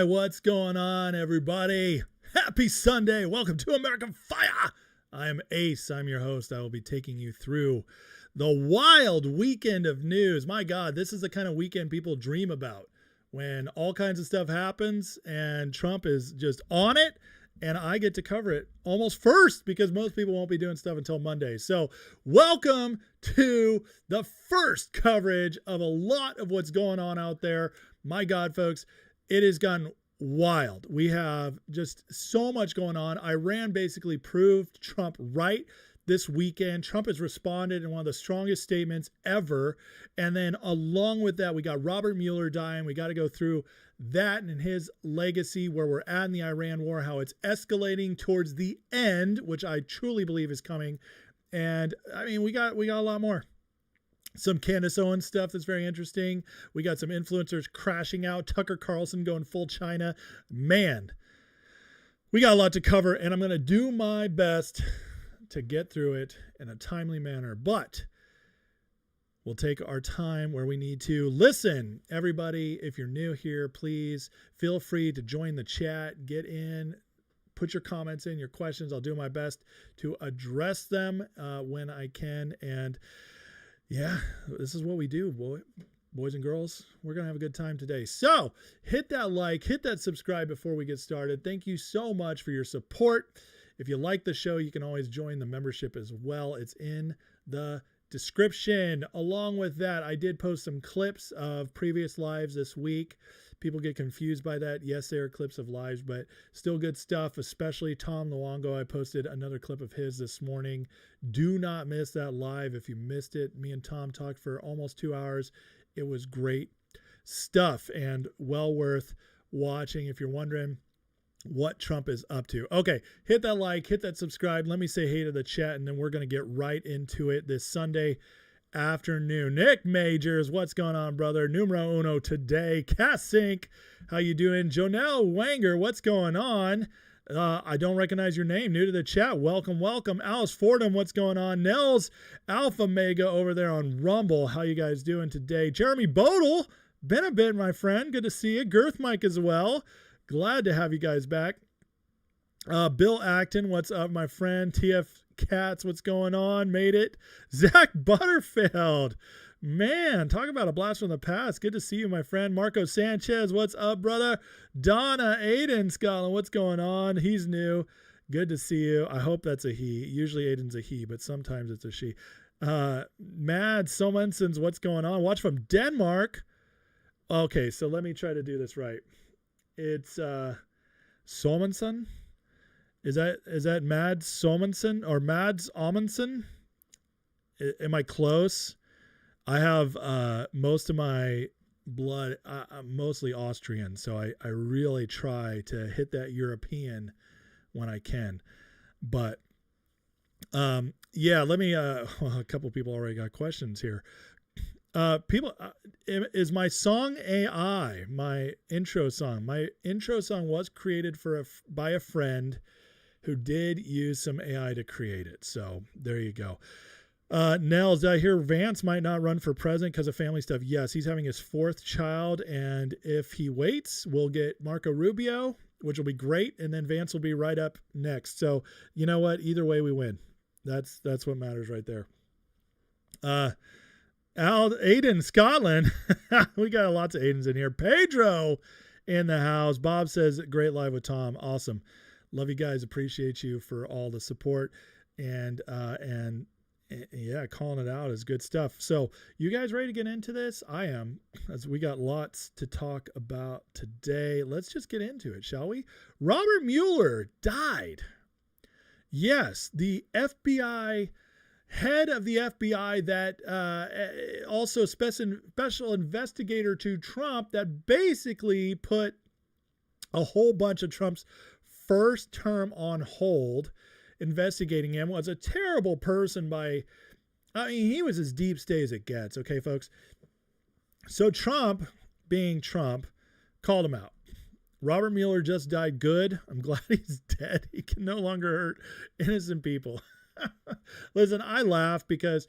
right, what's going on, everybody? Happy Sunday. Welcome to American Fire. I am Ace. I'm your host. I will be taking you through the wild weekend of news. My God, this is the kind of weekend people dream about, when all kinds of stuff happens and Trump is just on it, and I get to cover it almost first because most people won't be doing stuff until Monday. So welcome to the first coverage of a lot of what's going on out there. My God, folks, it has gotten wild. We have just so much going on. Iran basically proved Trump right this weekend. Trump has responded in one of the strongest statements ever. And then along with that, we got Robert Mueller dying. We got to go through that and his legacy, where we're at in the Iran war, how it's escalating towards the end, which I truly believe is coming. And I mean, we got a lot more. Some Candace Owens stuff that's very interesting. We got some influencers crashing out. Tucker Carlson going full China. Man, we got a lot to cover, and I'm going to do my best to get through it in a timely manner. But we'll take our time where we need to. Listen, everybody, if you're new here, please feel free to join the chat. Get in. Put your comments in, your questions. I'll do my best to address them when I can. And yeah, this is what we do, boys and girls. We're going to have a good time today. So hit that like, hit that subscribe before we get started. Thank you so much for your support. If you like the show, you can always join the membership as well. It's in the description. Along with that, I did post some clips of previous lives this week. People get confused by that. Yes, they are clips of lives, but still good stuff, especially Tom Luongo. I posted another clip of his this morning. Do not miss that live. If you missed it, me and Tom talked for almost 2 hours. It was great stuff and well worth watching if you're wondering what Trump is up to. Okay, hit that like, hit that subscribe. Let me say hey to the chat, and then we're going to get right into it this Sunday afternoon. Nick Majors, what's going on, brother? Numero uno today. Cass Sink, how you doing? Jonelle Wanger, what's going on? I don't recognize your name. New to the chat. Welcome, welcome. Alice Fordham, what's going on? Nels Alpha Mega over there on Rumble. How you guys doing today? Jeremy Bodel, been a bit, my friend. Good to see you. Girth Mike as well. Glad to have you guys back. Bill Acton, what's up, my friend? TF Cats, what's going on? Made it. Zach Butterfield, man, talk about a blast from the past. Good to see you, my friend. Marco Sanchez, what's up, brother? Donna Aiden Scotland, what's going on? He's new. Good to see you. I hope that's a he. Usually Aiden's a he, but sometimes it's a she. Mad Somensons, what's going on? Watch from Denmark. Okay, so let me try to do this right. It's Somenson. Is that Mads Somenson or Mads Amundsen? Am I close? I have most of my blood, I'm mostly Austrian, so I really try to hit that European when I can. But yeah, let me. Well, a couple people already got questions here. People, is my song AI? My intro song. My intro song was created by a friend who did use some AI to create it. So there you go. Nels, did I hear Vance might not run for president because of family stuff? Yes, he's having his 4th child, and if he waits, we'll get Marco Rubio, which will be great, and then Vance will be right up next. So you know what? Either way, we win. That's what matters right there. Aiden Scotland, we got lots of Aidens in here. Pedro in the house. Bob says great live with Tom. Awesome. Love you guys. Appreciate you for all the support and yeah, calling it out is good stuff. So you guys ready to get into this? I am, as we got lots to talk about today. Let's just get into it, shall we? Robert Mueller died. Yes, the FBI head of the FBI that also special investigator to Trump that basically put a whole bunch of Trump's first term on hold, investigating him, was a terrible person I mean, he was as deep state as it gets. Okay, folks. So Trump, being Trump, called him out. Robert Mueller just died. Good. I'm glad he's dead. He can no longer hurt innocent people. Listen, I laugh because,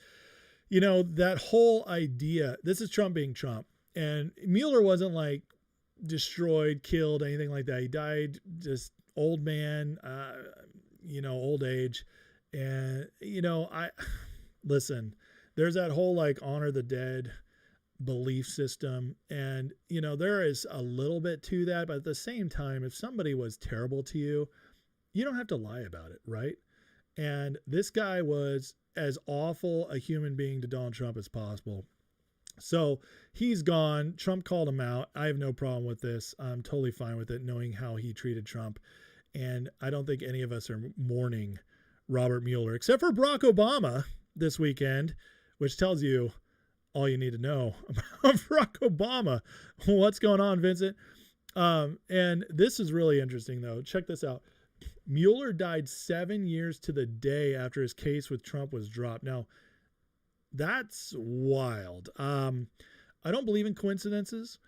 you know, that whole idea, this is Trump being Trump. And Mueller wasn't like destroyed, killed, anything like that. He died just old man, old age. And, listen, there's that whole like honor the dead belief system. And, there is a little bit to that. But at the same time, if somebody was terrible to you, you don't have to lie about it, right? And this guy was as awful a human being to Donald Trump as possible. So he's gone. Trump called him out. I have no problem with this. I'm totally fine with it, knowing how he treated Trump. And I don't think any of us are mourning Robert Mueller, except for Barack Obama this weekend, which tells you all you need to know about Barack Obama. What's going on, Vincent? And this is really interesting, though. Check this out. Mueller died 7 years to the day after his case with Trump was dropped. Now, that's wild. I don't believe in coincidences.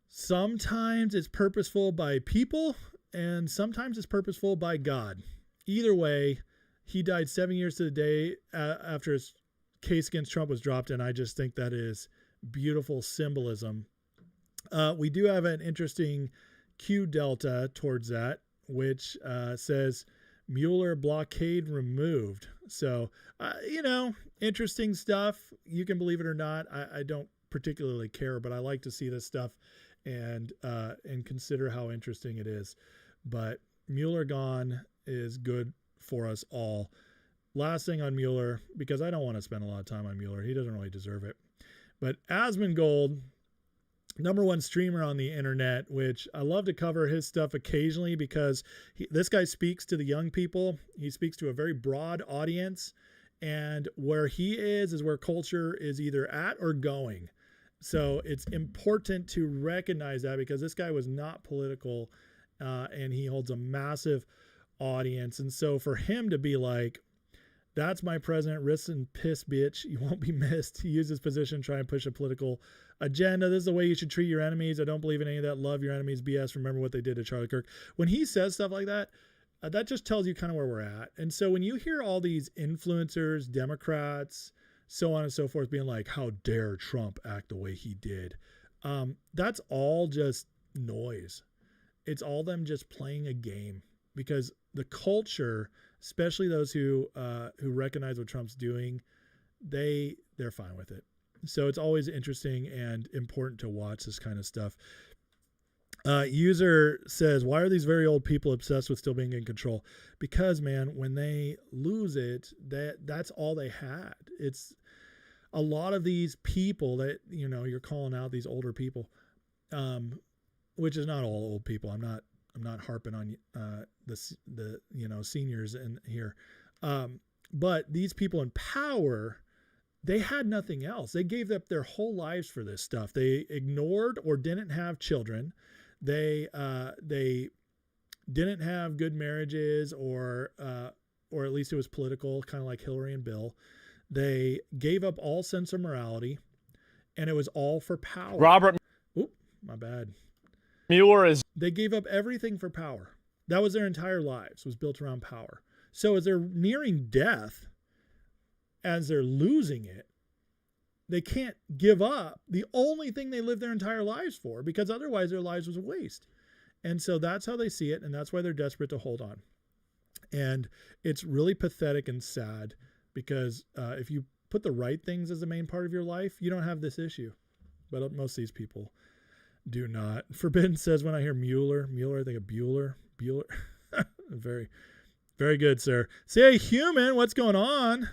Sometimes it's purposeful by people, and sometimes it's purposeful by God. Either way, he died 7 years to the day after his case against Trump was dropped, and I just think that is beautiful symbolism. We do have an interesting Q delta towards that, which says Mueller blockade removed. So, interesting stuff. You can believe it or not. I don't particularly care, but I like to see this stuff and consider how interesting it is. But Mueller gone is good for us all. Last thing on Mueller, because I don't want to spend a lot of time on Mueller. He doesn't really deserve it. But Asmongold, #1 streamer on the internet, which I love to cover his stuff occasionally because this guy speaks to the young people. He speaks to a very broad audience, and where he is where culture is either at or going. So it's important to recognize that, because this guy was not political, and he holds a massive audience. And so for him to be like, that's my president, rest in piss, bitch, you won't be missed. He used his position to try and push a political agenda. This is the way you should treat your enemies. I don't believe in any of that love your enemies BS. Remember what they did to Charlie Kirk. When he says stuff like that, that just tells you kind of where we're at. And so when you hear all these influencers, Democrats, so on and so forth, being like, how dare Trump act the way he did? That's all just noise. It's all them just playing a game, because the culture, especially those who recognize what Trump's doing, they're fine with it. So it's always interesting and important to watch this kind of stuff. User says, why are these very old people obsessed with still being in control? Because, man, when they lose it, that's all they had. It's a lot of these people that, you're calling out, these older people, which is not all old people. I'm not harping on the seniors in here. But these people in power, they had nothing else. They gave up their whole lives for this stuff. They ignored or didn't have children. They didn't have good marriages, or at least it was political, kind of like Hillary and Bill. They gave up all sense of morality, and it was all for power. Robert. Oop, my bad. They gave up everything for power. That was their entire lives, was built around power. So as they're nearing death, as they're losing it, they can't give up the only thing they lived their entire lives for, because otherwise their lives was a waste. And so that's how they see it, and that's why they're desperate to hold on. And it's really pathetic and sad, because if you put the right things as the main part of your life, you don't have this issue. But most of these people do not. Forbidden says, when I hear Mueller, I think of Bueller. Very, very good, sir. Say, human, what's going on?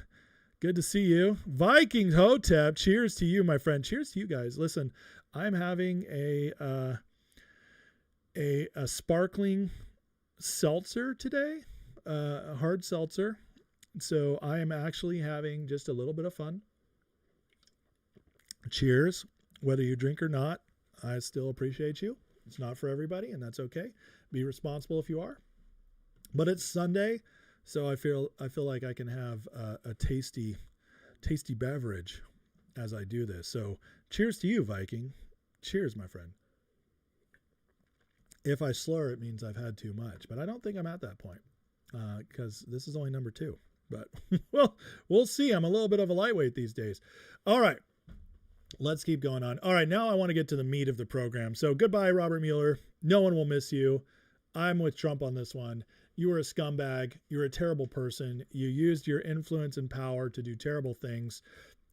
Good to see you. Vikings Hotep, cheers to you, my friend. Cheers to you guys. Listen, I'm having a sparkling seltzer today, a hard seltzer. So I am actually having just a little bit of fun. Cheers. Whether you drink or not, I still appreciate you. It's not for everybody, and that's okay. Be responsible if you are. But it's Sunday, so I feel like I can have a tasty beverage as I do this. So cheers to you, Viking. Cheers, my friend. If I slur, it means I've had too much, but I don't think I'm at that point, because this is only number 2. But well, we'll see. I'm a little bit of a lightweight these days. All right. let's keep going on. All right, now I want to get to the meat of the program. So goodbye, Robert Mueller. No one will miss you. I'm with Trump on this one. You were a scumbag. You're a terrible person. You used your influence and power to do terrible things,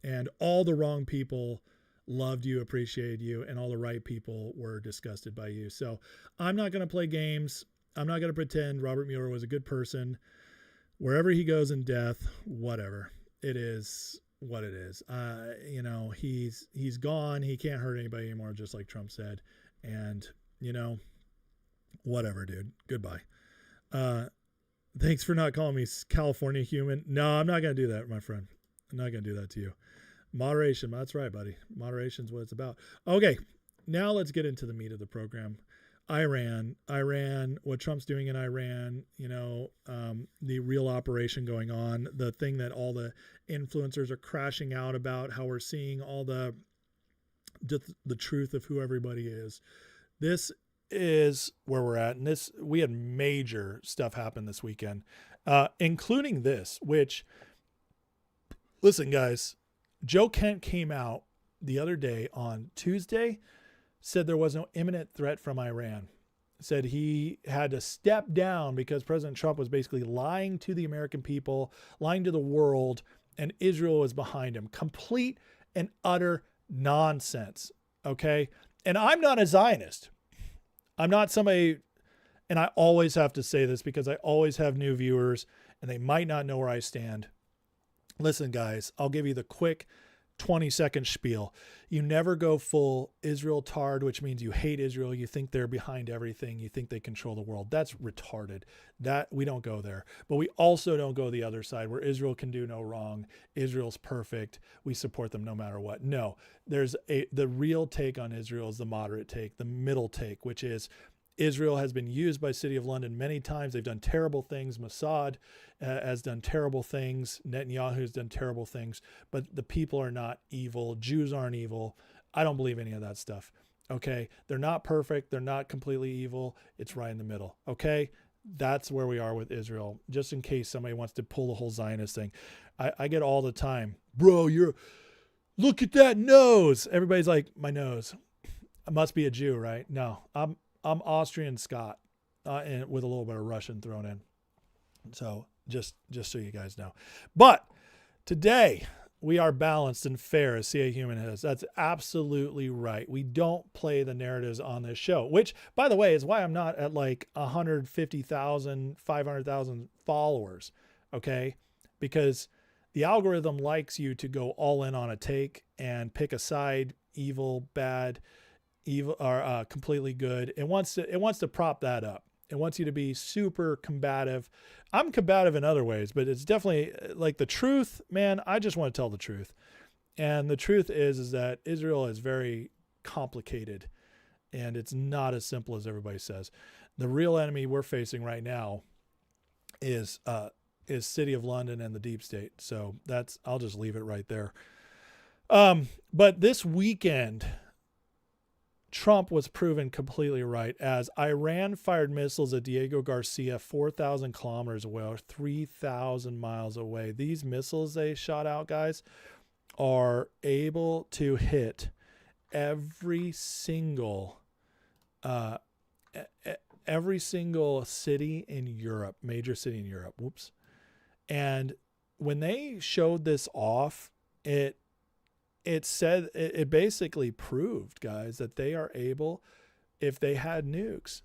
and all the wrong people loved you, appreciated you, and all the right people were disgusted by you. So I'm not going to play games. I'm not going to pretend Robert Mueller was a good person. Wherever he goes in death, whatever. It is what it is. He's gone. He can't hurt anybody anymore, just like Trump said. And, whatever, dude. Goodbye. Thanks for not calling me California human. No, I'm not going to do that, my friend. I'm not going to do that to you. Moderation. That's right, buddy. Moderation is what it's about. Okay. Now let's get into the meat of the program. Iran, what Trump's doing in Iran, the real operation going on, the thing that all the influencers are crashing out about, how we're seeing all the truth of who everybody is. This is where we're at. And we had major stuff happen this weekend, including this, which, listen, guys, Joe Kent came out the other day on Tuesday, said there was no imminent threat from Iran, said he had to step down because President Trump was basically lying to the American people, lying to the world, and Israel was behind him. Complete and utter nonsense. Okay. And I'm not a Zionist. I'm not somebody, and I always have to say this because I always have new viewers and they might not know where I stand. Listen, guys, I'll give you the quick 20-second spiel. You never go full Israel tard, which means you hate Israel. You think they're behind everything. You think they control the world. That's retarded. That we don't go there. But we also don't go the other side where Israel can do no wrong. Israel's perfect. We support them no matter what. No, the real take on Israel is the moderate take, the middle take, which is Israel has been used by City of London many times. They've done terrible things. Mossad has done terrible things. Netanyahu has done terrible things. But the people are not evil. Jews aren't evil. I don't believe any of that stuff. Okay? They're not perfect. They're not completely evil. It's right in the middle. Okay? That's where we are with Israel. Just in case somebody wants to pull the whole Zionist thing. I get all the time, bro, look at that nose. Everybody's like, my nose. I must be a Jew, right? No, I'm Austrian Scot, and with a little bit of Russian thrown in. So just so you guys know. But today we are balanced and fair as CA Human is. That's absolutely right. We don't play the narratives on this show, which, by the way, is why I'm not at like 150,000, 500,000 followers. Okay. Because the algorithm likes you to go all in on a take and pick a side, evil, bad, evil, or completely good. It wants to prop that up. It wants you to be super combative. I'm combative in other ways, but it's definitely like the truth, man. I just want to tell the truth. And the truth is that Israel is very complicated and it's not as simple as everybody says. The real enemy we're facing right now is City of London and the deep state. So I'll just leave it right there. But this weekend, Trump was proven completely right as Iran fired missiles at Diego Garcia 4,000 kilometers away, or 3,000 miles away. These missiles they shot out, guys, are able to hit every single city in Europe, major city in Europe. Whoops. And when they showed this off, it basically proved, guys, that they are able, if they had nukes,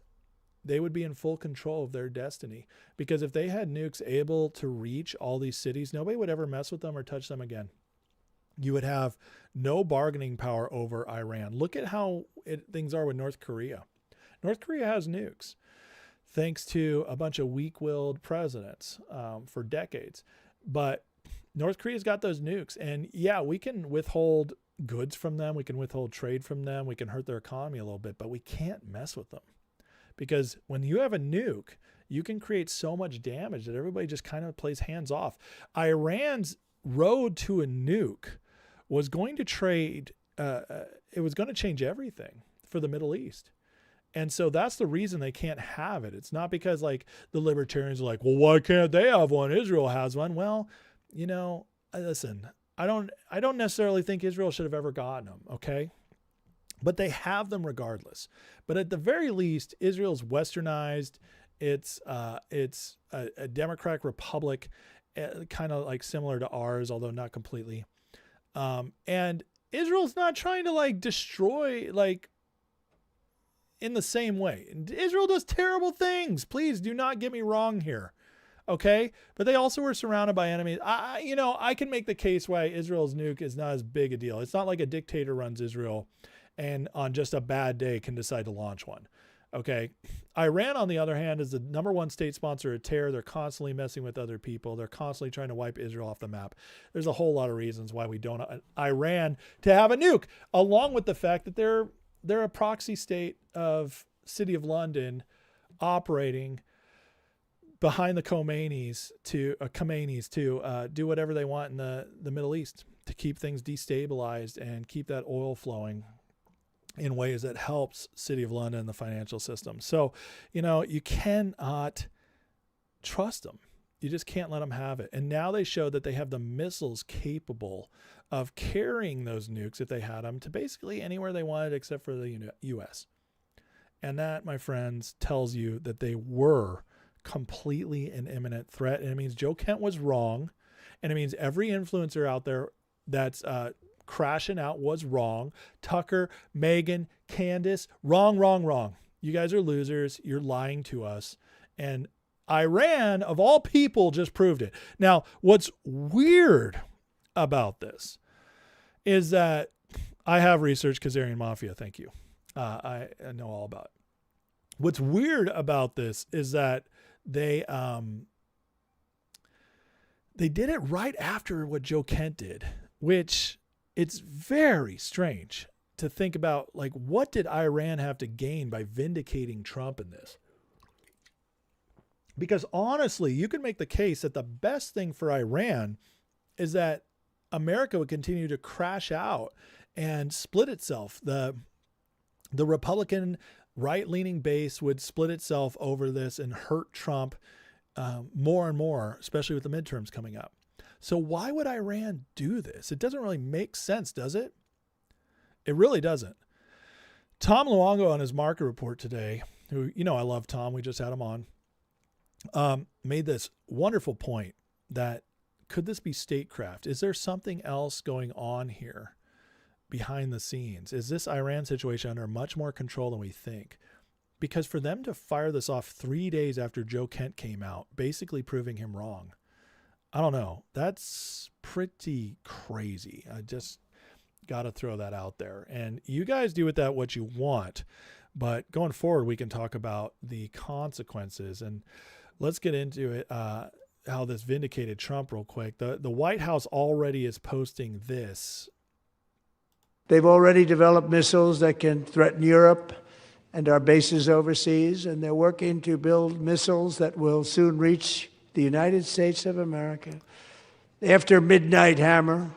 they would be in full control of their destiny. Because if they had nukes able to reach all these cities, nobody would ever mess with them or touch them again. You would have no bargaining power over Iran. Look at how things are with North Korea. North Korea has nukes, thanks to a bunch of weak-willed presidents for decades. But North Korea's got those nukes, and yeah, we can withhold goods from them. We can withhold trade from them. We can hurt their economy a little bit, but we can't mess with them, because when you have a nuke, you can create so much damage that everybody just kind of plays hands off. Iran's road to a nuke was going to it was going to change everything for the Middle East. And so that's the reason they can't have it. It's not because like the libertarians are like, well, why can't they have one? Israel has one. Well, listen, I don't necessarily think Israel should have ever gotten them. Okay. But they have them regardless. But at the very least, Israel's westernized. It's a democratic republic, kind of like similar to ours, although not completely. And Israel's not trying to like destroy like in the same way. Israel does terrible things. Please do not get me wrong here. Okay. But they also were surrounded by enemies. I can make the case why Israel's nuke is not as big a deal. It's not like a dictator runs Israel and on just a bad day can decide to launch one. Okay. Iran, on the other hand, is the number one state sponsor of terror. They're constantly messing with other people. They're constantly trying to wipe Israel off the map. There's a whole lot of reasons why we don't want Iran to have a nuke, along with the fact that they're a proxy state of City of London operating behind the Khomeinis to do whatever they want in the Middle East to keep things destabilized and keep that oil flowing in ways that helps City of London and the financial system. So, you cannot trust them. You just can't let them have it. And now they show that they have the missiles capable of carrying those nukes, if they had them, to basically anywhere they wanted except for the U.S. And that, my friends, tells you that they were completely an imminent threat. And it means Joe Kent was wrong. And it means every influencer out there that's crashing out was wrong. Tucker, Megan, Candace, wrong. You guys are losers. You're lying to us. And Iran, of all people, just proved it. Now, what's weird about this is that I have researched Khazarian Mafia. Thank you. I know all about it. What's weird about this is that they did it right after what Joe Kent did, which it's very strange to think about, like, what did Iran have to gain by vindicating Trump in this? Because honestly, you can make the case that the best thing for Iran is that America would continue to crash out and split itself. The Republican right-leaning base would split itself over this and hurt Trump more and more, especially with the midterms coming up. So why would Iran do this? It doesn't really make sense, does it? It really doesn't. Tom Luongo on his market report today, who, I love Tom, we just had him on, made this wonderful point that could this be statecraft? Is there something else going on here behind the scenes? Is this Iran situation under much more control than we think? Because for them to fire this off 3 days after Joe Kent came out, basically proving him wrong, I don't know. That's pretty crazy. I just got to throw that out there. And you guys do with that what you want. But going forward, we can talk about the consequences. And let's get into it, how this vindicated Trump real quick. The White House already is posting this. They've already developed missiles that can threaten Europe and our bases overseas. And they're working to build missiles that will soon reach the United States of America. After Midnight Hammer,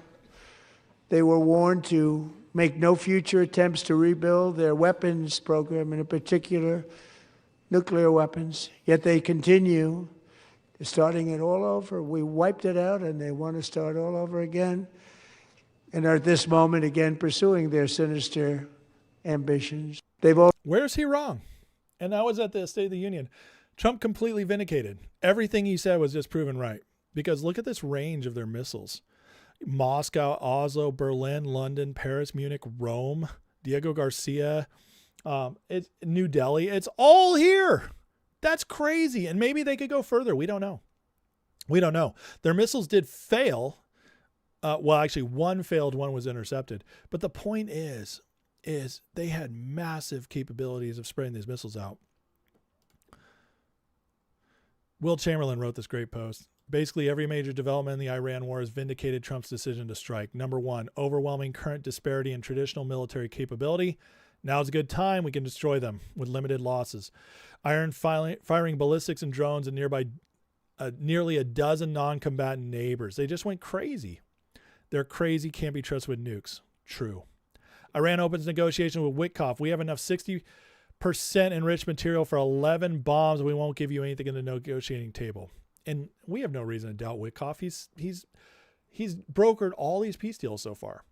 they were warned to make no future attempts to rebuild their weapons program, and in particular, nuclear weapons. Yet they continue. They're starting it all over. We wiped it out, and they want to start all over again. And are at this moment, again, pursuing their sinister ambitions. Where's he wrong? And that was at the State of the Union. Trump completely vindicated. Everything he said was just proven right. Because look at this range of their missiles. Moscow, Oslo, Berlin, London, Paris, Munich, Rome, Diego Garcia, it's New Delhi. It's all here. That's crazy. And maybe they could go further. We don't know. Their missiles did fail. Well, actually, one failed, one was intercepted. But the point is they had massive capabilities of spreading these missiles out. Will Chamberlain wrote this great post. Basically, every major development in the Iran war has vindicated Trump's decision to strike. Number one, overwhelming current disparity in traditional military capability. Now's a good time. We can destroy them with limited losses. Iran firing ballistics and drones at nearly a dozen non-combatant neighbors. They just went crazy. They're crazy, can't be trusted with nukes. True. Iran opens negotiations with Witkoff. We have enough 60% enriched material for 11 bombs. We won't give you anything in the negotiating table. And we have no reason to doubt Witkoff. He's He's brokered all these peace deals so far.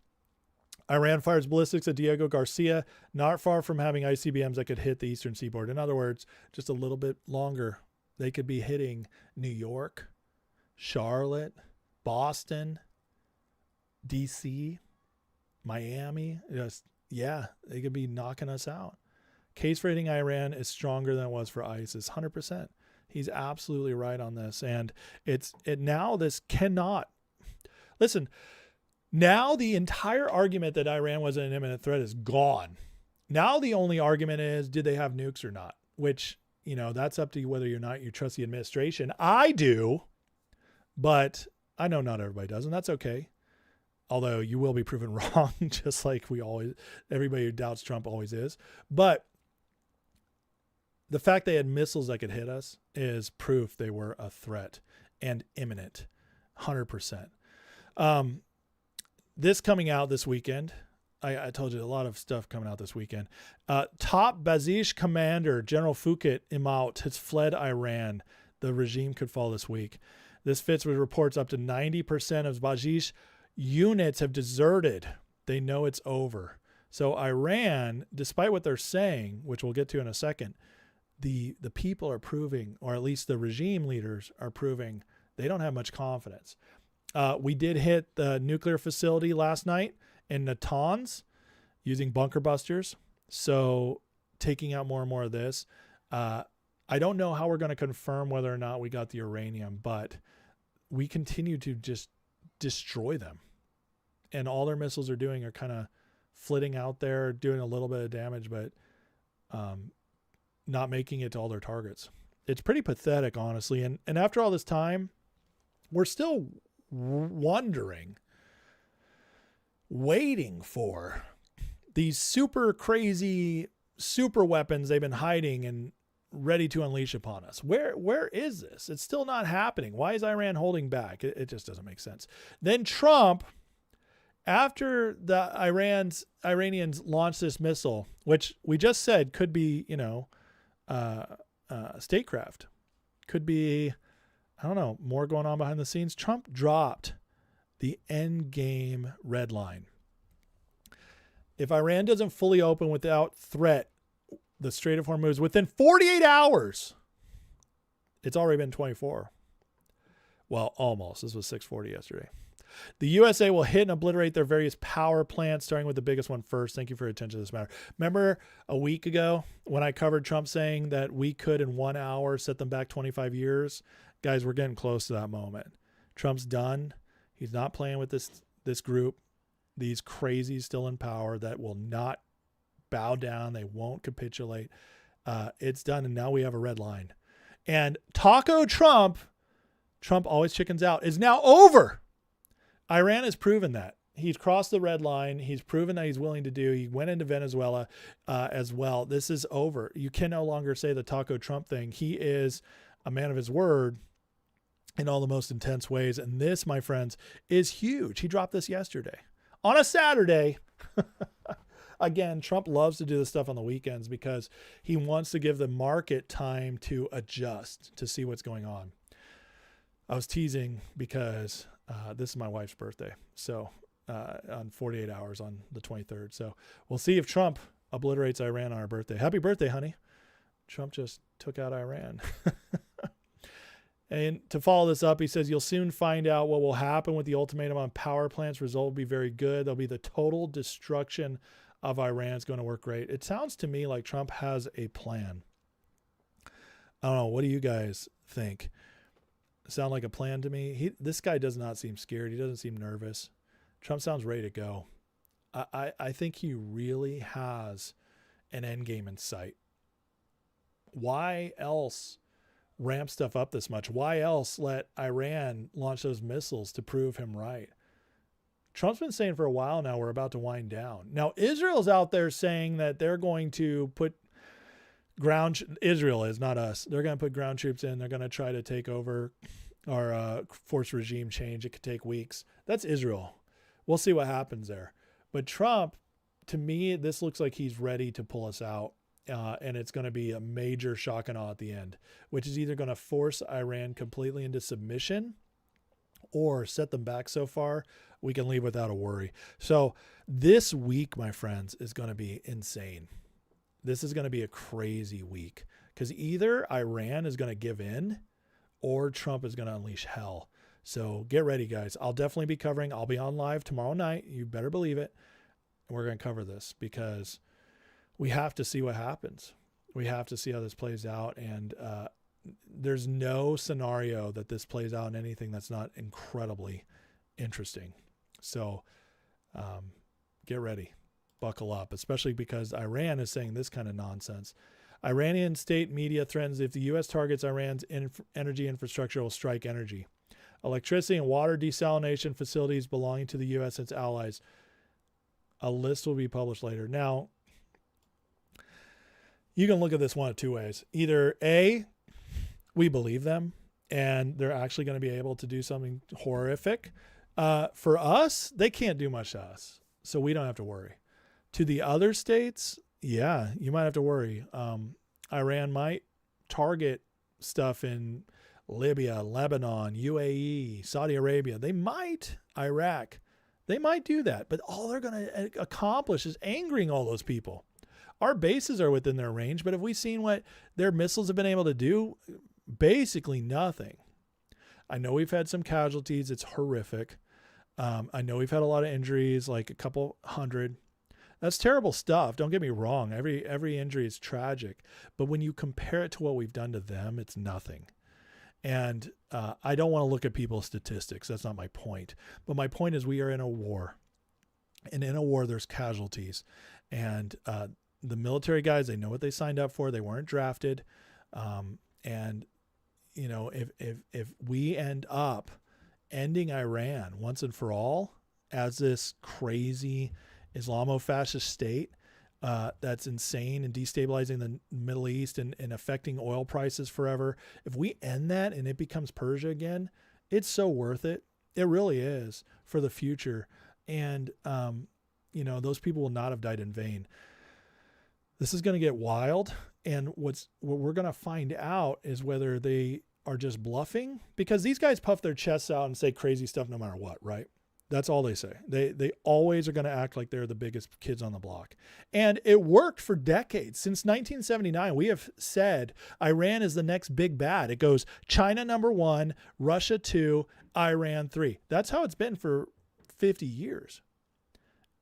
Iran fires ballistics at Diego Garcia, not far from having ICBMs that could hit the eastern seaboard. In other words, just a little bit longer, they could be hitting New York, Charlotte, Boston, DC, Miami. They could be knocking us out. Case for hitting Iran is stronger than it was for ISIS, 100%. He's absolutely right on this. And this cannot, listen, now the entire argument that Iran was an imminent threat is gone. Now the only argument is, did they have nukes or not? Which, that's up to you whether or not you trust the administration. I do, but I know not everybody does, and that's okay. Although you will be proven wrong, just like everybody who doubts Trump always is. But the fact they had missiles that could hit us is proof they were a threat and imminent, 100%. This coming out this weekend, I told you a lot of stuff coming out this weekend. Top Basij commander General Fouquet Imaut has fled Iran. The regime could fall this week. This fits with reports up to 90% of Basij units have deserted. They know it's over. So Iran, despite what they're saying, which we'll get to in a second, the people are proving, or at least the regime leaders are proving, they don't have much confidence. We did hit the nuclear facility last night in Natanz using bunker busters. So taking out more and more of this. I don't know how we're going to confirm whether or not we got the uranium, but we continue to just destroy them. And all their missiles are doing are kind of flitting out there, doing a little bit of damage, but not making it to all their targets. It's pretty pathetic, honestly. And after all this time, we're still wondering, waiting for these super crazy super weapons they've been hiding and ready to unleash upon us. Where is this? It's still not happening. Why is Iran holding back? It just doesn't make sense. Then Trump, after the Iranians launched this missile, which we just said could be, statecraft, could be, I don't know, more going on behind the scenes. Trump dropped the endgame red line. If Iran doesn't fully open without threat the Strait of Hormuz within 48 hours, it's already been 24. Well, almost. This was 6:40 yesterday. The USA will hit and obliterate their various power plants, starting with the biggest one first. Thank you for your attention to this matter. Remember a week ago when I covered Trump saying that we could in 1 hour set them back 25 years? Guys, we're getting close to that moment. Trump's done. He's not playing with this group, these crazies still in power that will not bow down. They won't capitulate. It's done, and now we have a red line. And Taco Trump always chickens out, is now over. Iran has proven that. He's crossed the red line. He's proven that he's willing to do. He went into Venezuela as well. This is over. You can no longer say the Taco Trump thing. He is a man of his word in all the most intense ways. And this, my friends, is huge. He dropped this yesterday on a Saturday. Again, Trump loves to do this stuff on the weekends because he wants to give the market time to adjust, to see what's going on. I was teasing because this is my wife's birthday. So on 48 hours on the 23rd. So we'll see if Trump obliterates Iran on our birthday. Happy birthday, honey. Trump just took out Iran. And to follow this up, he says, you'll soon find out what will happen with the ultimatum on power plants. Result will be very good. There'll be the total destruction of Iran. It's going to work great. It sounds to me like Trump has a plan. I don't know. What do you guys think? Sound like a plan to me? This guy does not seem scared. He doesn't seem nervous. Trump sounds ready to go. I think he really has an end game in sight. Why else ramp stuff up this much? Why else let Iran launch those missiles to prove him right? Trump's been saying for a while now we're about to wind down. Now, Israel's out there saying that they're going to put Israel is, not us. They're going to put ground troops in. They're going to try to take over or force regime change. It could take weeks. That's Israel. We'll see what happens there. But Trump, to me, this looks like he's ready to pull us out. And it's going to be a major shock and awe at the end, which is either going to force Iran completely into submission or set them back so far, we can leave without a worry. So this week, my friends, is going to be insane. This is going to be a crazy week because either Iran is going to give in or Trump is going to unleash hell. So get ready, guys. I'll definitely be covering. I'll be on live tomorrow night. You better believe it. And we're going to cover this because we have to see what happens. We have to see how this plays out. And there's no scenario that this plays out in anything that's not incredibly interesting. So get ready. Buckle up, especially because Iran is saying this kind of nonsense. Iranian state media threatens if the U.S. targets Iran's energy infrastructure, will strike energy. Electricity and water desalination facilities belonging to the U.S. and its allies. A list will be published later. Now, you can look at this one of two ways. Either A, we believe them, and they're actually going to be able to do something horrific. For us, they can't do much to us, so we don't have to worry. To the other states, yeah, you might have to worry. Iran might target stuff in Libya, Lebanon, UAE, Saudi Arabia. They might, Iraq. They might do that, but all they're going to accomplish is angering all those people. Our bases are within their range, but have we seen what their missiles have been able to do? Basically nothing. I know we've had some casualties. It's horrific. I know we've had a lot of injuries, like a couple hundred. That's terrible stuff. Don't get me wrong. Every injury is tragic, but when you compare it to what we've done to them, it's nothing. And I don't want to look at people's statistics. That's not my point. But my point is we are in a war. And in a war, there's casualties. And the military guys, they know what they signed up for. They weren't drafted. And, you know, if we end up ending Iran once and for all as this crazy Islamo-fascist state that's insane and destabilizing the Middle East and affecting oil prices forever. If we end that and it becomes Persia again, it's so worth it. It really is for the future. And, you know, those people will not have died in vain. This is going to get wild. And what we're going to find out is whether they are just bluffing, because these guys puff their chests out and say crazy stuff no matter what, right? That's all they say. They always are going to act like they're the biggest kids on the block. And it worked for decades. Since 1979, we have said Iran is the next big bad. It goes China number 1, Russia 2, Iran 3. That's how it's been for 50 years.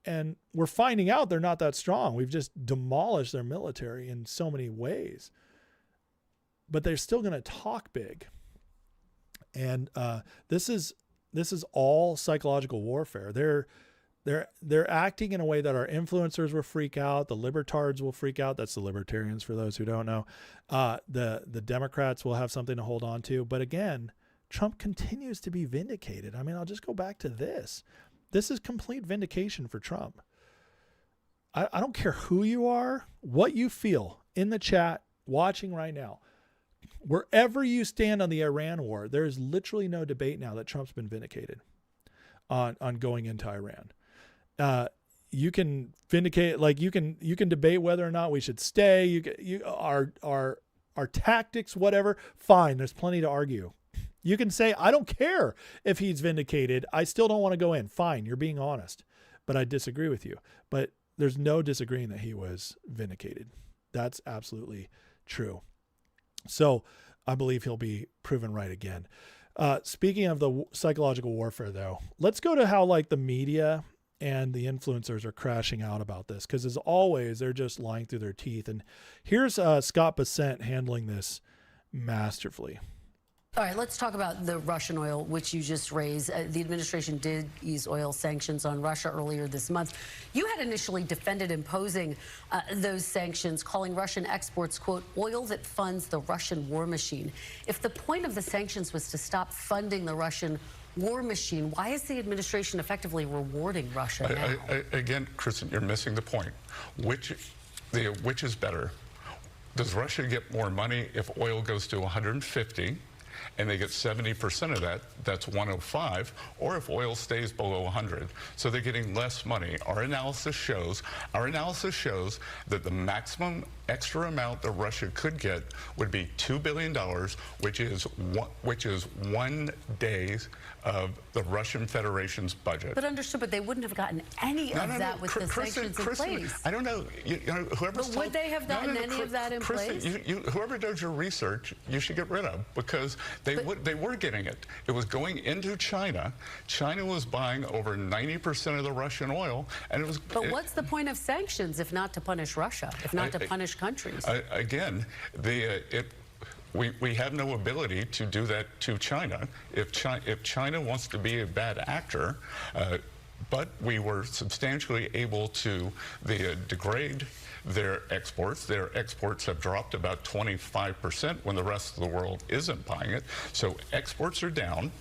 And we're finding out they're not that strong. We've just demolished their military in so many ways. But they're still going to talk big. And this is all psychological warfare. They're acting in a way that our influencers will freak out. The libertards will freak out. That's the libertarians for those who don't know. The Democrats will have something to hold on to. But again, Trump continues to be vindicated. I mean, I'll just go back to this. This is complete vindication for Trump. I don't care who you are, what you feel in the chat, watching right now. Wherever you stand on the Iran war, there is literally no debate now that Trump's been vindicated on going into Iran. You can vindicate, like you can debate whether or not we should stay. Our tactics, whatever. Fine, there's plenty to argue. You can say, I don't care if he's vindicated. I still don't want to go in. Fine, you're being honest, but I disagree with you. But there's no disagreeing that he was vindicated. That's absolutely true. So I believe he'll be proven right again. Speaking of the psychological warfare, though, let's go to how like the media and the influencers are crashing out about this, because as always, they're just lying through their teeth. And here's Scott Bessent handling this masterfully. All right, let's talk about the Russian oil, which you just raised. The administration did ease oil sanctions on Russia earlier this month. You had initially defended imposing those sanctions, calling Russian exports, quote, oil that funds the Russian war machine. If the point of the sanctions was to stop funding the Russian war machine, why is the administration effectively rewarding Russia now? Again, Kristen, you're missing the point. Which is better? Does Russia get more money if oil goes to 150? And they get 70% of that, that's 105, or if oil stays below 100. So they're getting less money. Our analysis shows that the maximum extra amount that Russia could get would be $2 billion, which is 1 day of the Russian Federation's budget. But understood, but they wouldn't have gotten any of that with the sanctions in place. I don't know. Whoever's But would they have gotten any of that in place? Whoever does your research, you should get rid of, because they were getting it. It was going into China. China was buying over 90% of the Russian oil, and it was. But what's the point of sanctions if not to punish Russia, if not to punish countries? Again, we have no ability to do that to China. If China wants to be a bad actor, but we were substantially able to degrade their exports. Their exports have dropped about 25% when the rest of the world isn't buying it. So exports are down,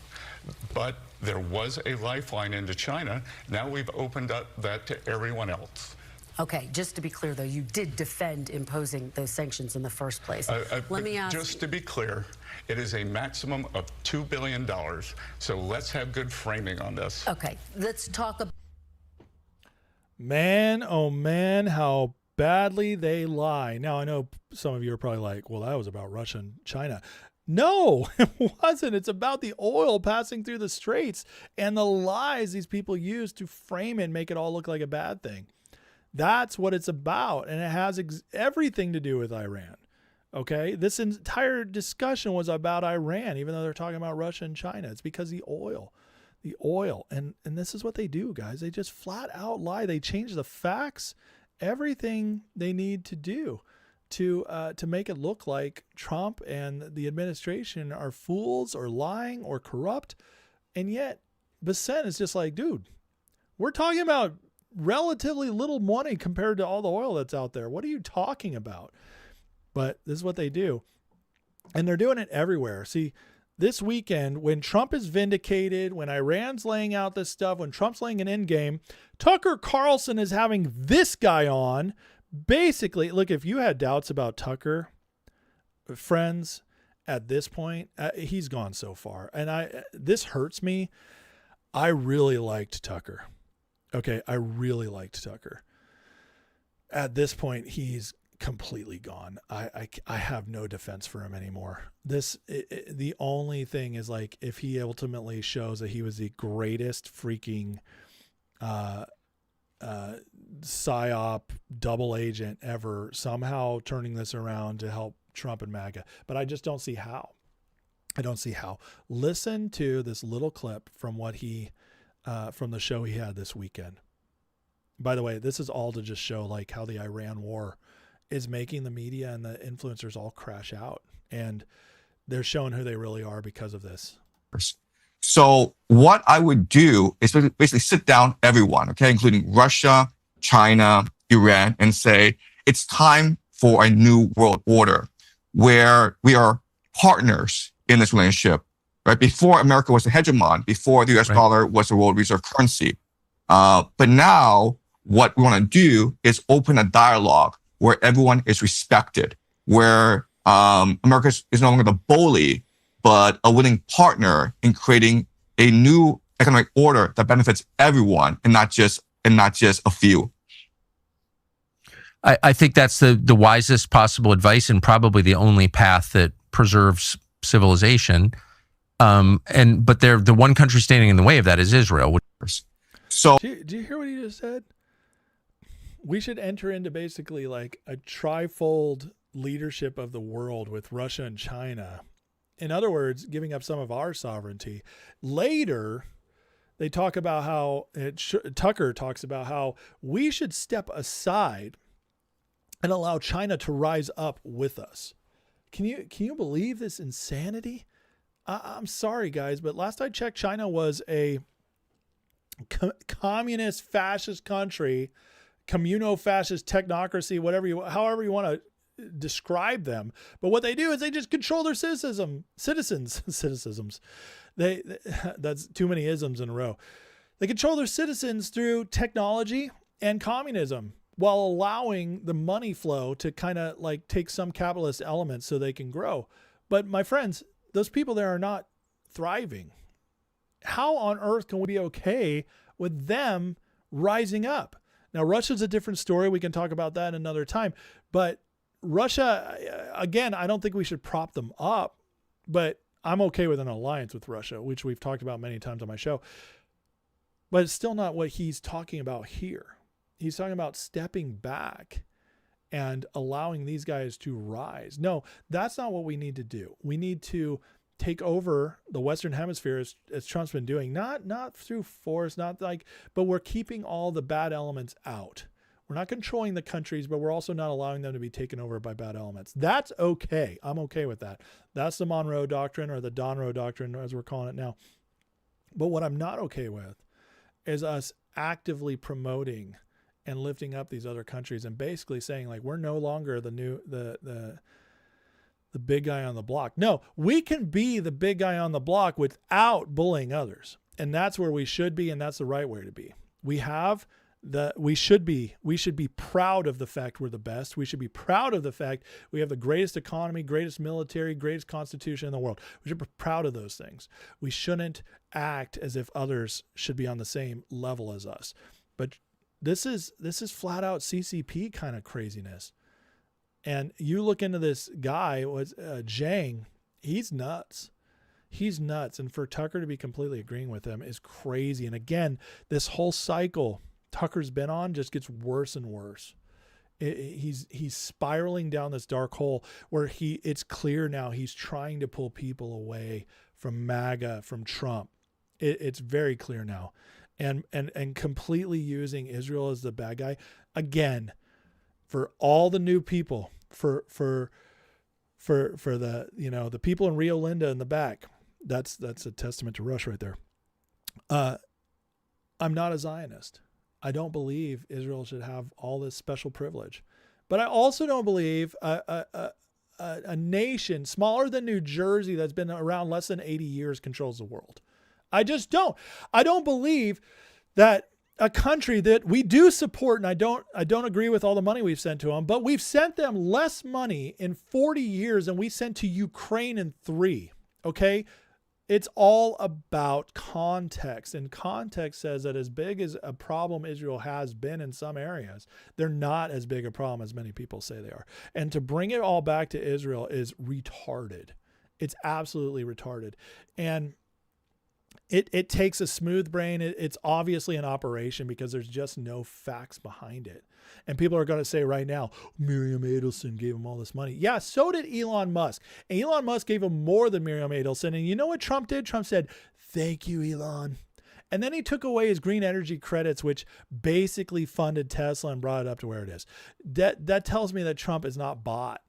but there was a lifeline into China. Now we've opened up that to everyone else. Okay, just to be clear, though, you did defend imposing those sanctions in the first place. Let me ask. Just to be clear, it is a maximum of $2 billion. So let's have good framing on this. Okay, let's talk about. Man, oh man, how badly they lie. Now, I know some of you are probably like, well, that was about Russia and China. No, it wasn't. It's about the oil passing through the straits and the lies these people use to frame it and make it all look like a bad thing. That's what it's about, and it has everything to do with Iran. Okay, this entire discussion was about Iran, even though they're talking about Russia and China. It's because the oil, and this is what they do, guys. They just flat out lie. They change the facts, everything they need to do to make it look like Trump and the administration are fools or lying or corrupt, and yet Bassett is just like, dude, we're talking about relatively little money compared to all the oil that's out there. What are you talking about? But this is what they do. And they're doing it everywhere. See, this weekend, when Trump is vindicated, when Iran's laying out this stuff, when Trump's laying an endgame, Tucker Carlson is having this guy on. Basically, look, if you had doubts about Tucker, friends, at this point, he's gone so far. And this hurts me. I really liked Tucker. Okay, I really liked Tucker. At this point, he's completely gone. I have no defense for him anymore. The only thing is, like, if he ultimately shows that he was the greatest freaking psyop double agent ever, somehow turning this around to help Trump and MAGA. But I just don't see how. Listen to this little clip from what he from the show he had this weekend. By the way, this is all to just show like how the Iran war is making the media and the influencers all crash out, and they're showing who they really are because of this. So what I would do is basically sit down everyone, okay, including Russia, China, Iran, and say, it's time for a new world order where we are partners in this relationship. Right? Before America was the hegemon, before the US dollar was the world reserve currency. But now what we want to do is open a dialogue where everyone is respected, where America is no longer the bully, but a willing partner in creating a new economic order that benefits everyone and not just a few. I think that's the wisest possible advice and probably the only path that preserves civilization. But the one country standing in the way of that is Israel. So, do you hear what he just said? We should enter into basically like a trifold leadership of the world with Russia and China. In other words, giving up some of our sovereignty. Later, they talk about how Tucker talks about how we should step aside and allow China to rise up with us. Can you believe this insanity? I'm sorry, guys, but last I checked, China was a communist fascist country, communo-fascist technocracy, however you want to describe them. But what they do is they just control their citizens. That's too many isms in a row. They control their citizens through technology and communism, while allowing the money flow to kind of like take some capitalist elements so they can grow. But my friends, those people there are not thriving. How on earth can we be okay with them rising up? Now, Russia's a different story. We can talk about that another time. But Russia, again, I don't think we should prop them up, but I'm okay with an alliance with Russia, which we've talked about many times on my show. But it's still not what he's talking about here. He's talking about stepping back and allowing these guys to rise. No, that's not what we need to do. We need to take over the Western Hemisphere as Trump's been doing, not through force, but we're keeping all the bad elements out. We're not controlling the countries, but we're also not allowing them to be taken over by bad elements. That's okay. I'm okay with that. That's the Monroe Doctrine, or the Donroe Doctrine, as we're calling it now. But what I'm not okay with is us actively promoting and lifting up these other countries and basically saying, like, we're no longer the big guy on the block. No, we can be the big guy on the block without bullying others. And that's where we should be, and that's the right way to be. We should be proud of the fact we're the best. We should be proud of the fact we have the greatest economy, greatest military, greatest constitution in the world. We should be proud of those things. We shouldn't act as if others should be on the same level as us. But this is flat out CCP kind of craziness. And you look into this guy, Zhang, he's nuts. He's nuts. And for Tucker to be completely agreeing with him is crazy. And again, this whole cycle Tucker's been on just gets worse and worse. He's spiraling down this dark hole where it's clear now he's trying to pull people away from MAGA, from Trump. It's very clear now. And completely using Israel as the bad guy. Again, for all the new people, for the, the people in Rio Linda in the back, that's a testament to Rush right there. I'm not a Zionist. I don't believe Israel should have all this special privilege, but I also don't believe a nation smaller than New Jersey that's been around less than 80 years controls the world. I just don't. I don't believe that a country that we do support, and I don't agree with all the money we've sent to them, but we've sent them less money in 40 years than we sent to Ukraine in 3. Okay. It's all about context, and context says that as big as a problem Israel has been in some areas, they're not as big a problem as many people say they are. And to bring it all back to Israel is retarded. It's absolutely retarded. And it takes a smooth brain. It's obviously an operation because there's just no facts behind it. And people are going to say right now, Miriam Adelson gave him all this money. Yeah, so did Elon Musk. And Elon Musk gave him more than Miriam Adelson. And you know what Trump did? Trump said, thank you, Elon. And then he took away his green energy credits, which basically funded Tesla and brought it up to where it is. That tells me that Trump is not bought,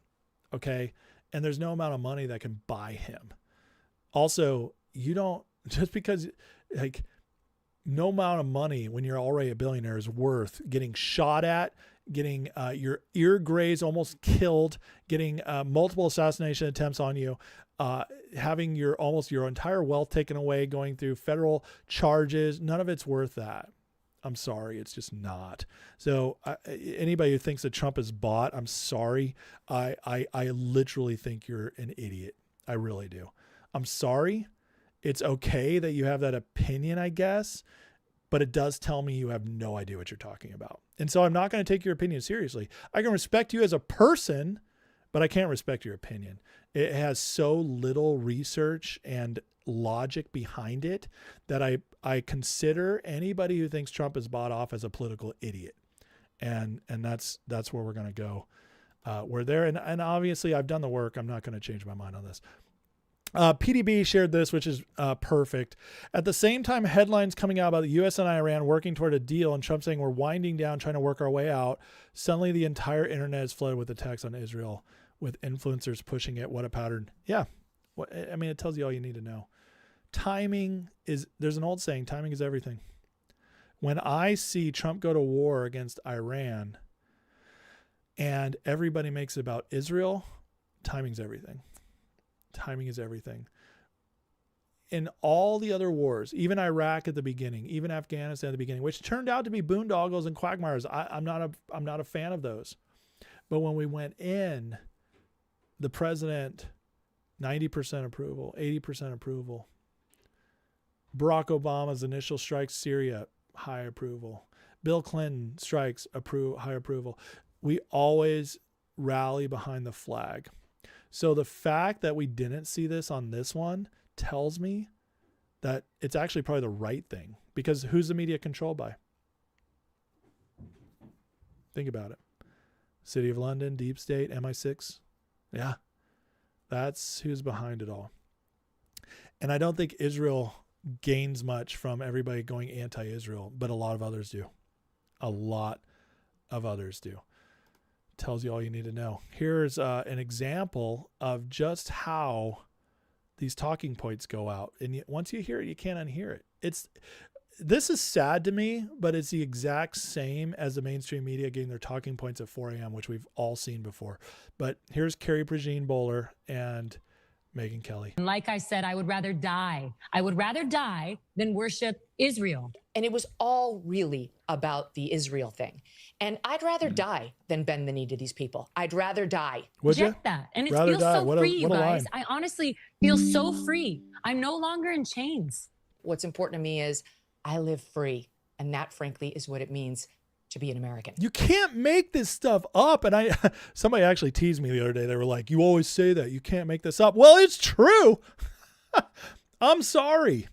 okay? And there's no amount of money that can buy him. Also, just because, no amount of money when you're already a billionaire is worth getting shot at, getting your ear grazed, almost killed, getting multiple assassination attempts on you, having your entire wealth taken away, going through federal charges. None of it's worth that. I'm sorry. It's just not. So anybody who thinks that Trump is bought, I'm sorry. I literally think you're an idiot. I really do. I'm sorry. It's okay that you have that opinion, I guess, but it does tell me you have no idea what you're talking about. And so I'm not going to take your opinion seriously. I can respect you as a person, but I can't respect your opinion. It has so little research and logic behind it that I consider anybody who thinks Trump is bought off as a political idiot. And that's where we're going to go. We're there. And obviously I've done the work. I'm not going to change my mind on this. PDB shared this, which is perfect. At the same time, headlines coming out about the U.S. and Iran working toward a deal and Trump saying we're winding down, trying to work our way out. Suddenly, the entire internet is flooded with attacks on Israel, with influencers pushing it. What a pattern. Yeah. It tells you all you need to know. There's an old saying, timing is everything. When I see Trump go to war against Iran and everybody makes it about Israel, timing's everything. Timing is everything. In all the other wars, even Iraq at the beginning, even Afghanistan at the beginning, which turned out to be boondoggles and quagmires, I'm not a fan of those. But when we went in, the president, 90% approval, 80% approval. Barack Obama's initial strikes Syria, high approval. Bill Clinton strikes high approval. We always rally behind the flag. So the fact that we didn't see this on this one tells me that it's actually probably the right thing, because who's the media controlled by? Think about it. City of London, Deep State, MI6. Yeah, that's who's behind it all. And I don't think Israel gains much from everybody going anti-Israel, but a lot of others do. A lot of others do. Tells you all you need to know. Here's an example of just how these talking points go out. And once you hear it, you can't unhear it. This is sad to me, but it's the exact same as the mainstream media getting their talking points at 4 a.m., which we've all seen before. But here's Carrie Prejean Bowler and Megyn Kelly. Like I said, I would rather die. I would rather die than worship Israel. And it was all really about the Israel thing. And I'd rather die than bend the knee to these people. I'd rather die. Would you? That. And it Rather feels die. so What a- free, you what a guys. line. I honestly feel so free. I'm no longer in chains. What's important to me is I live free. And that, frankly, is what it means to be an American. You can't make this stuff up. And somebody actually teased me the other day. They were like, you always say that. You can't make this up. Well, it's true. I'm sorry.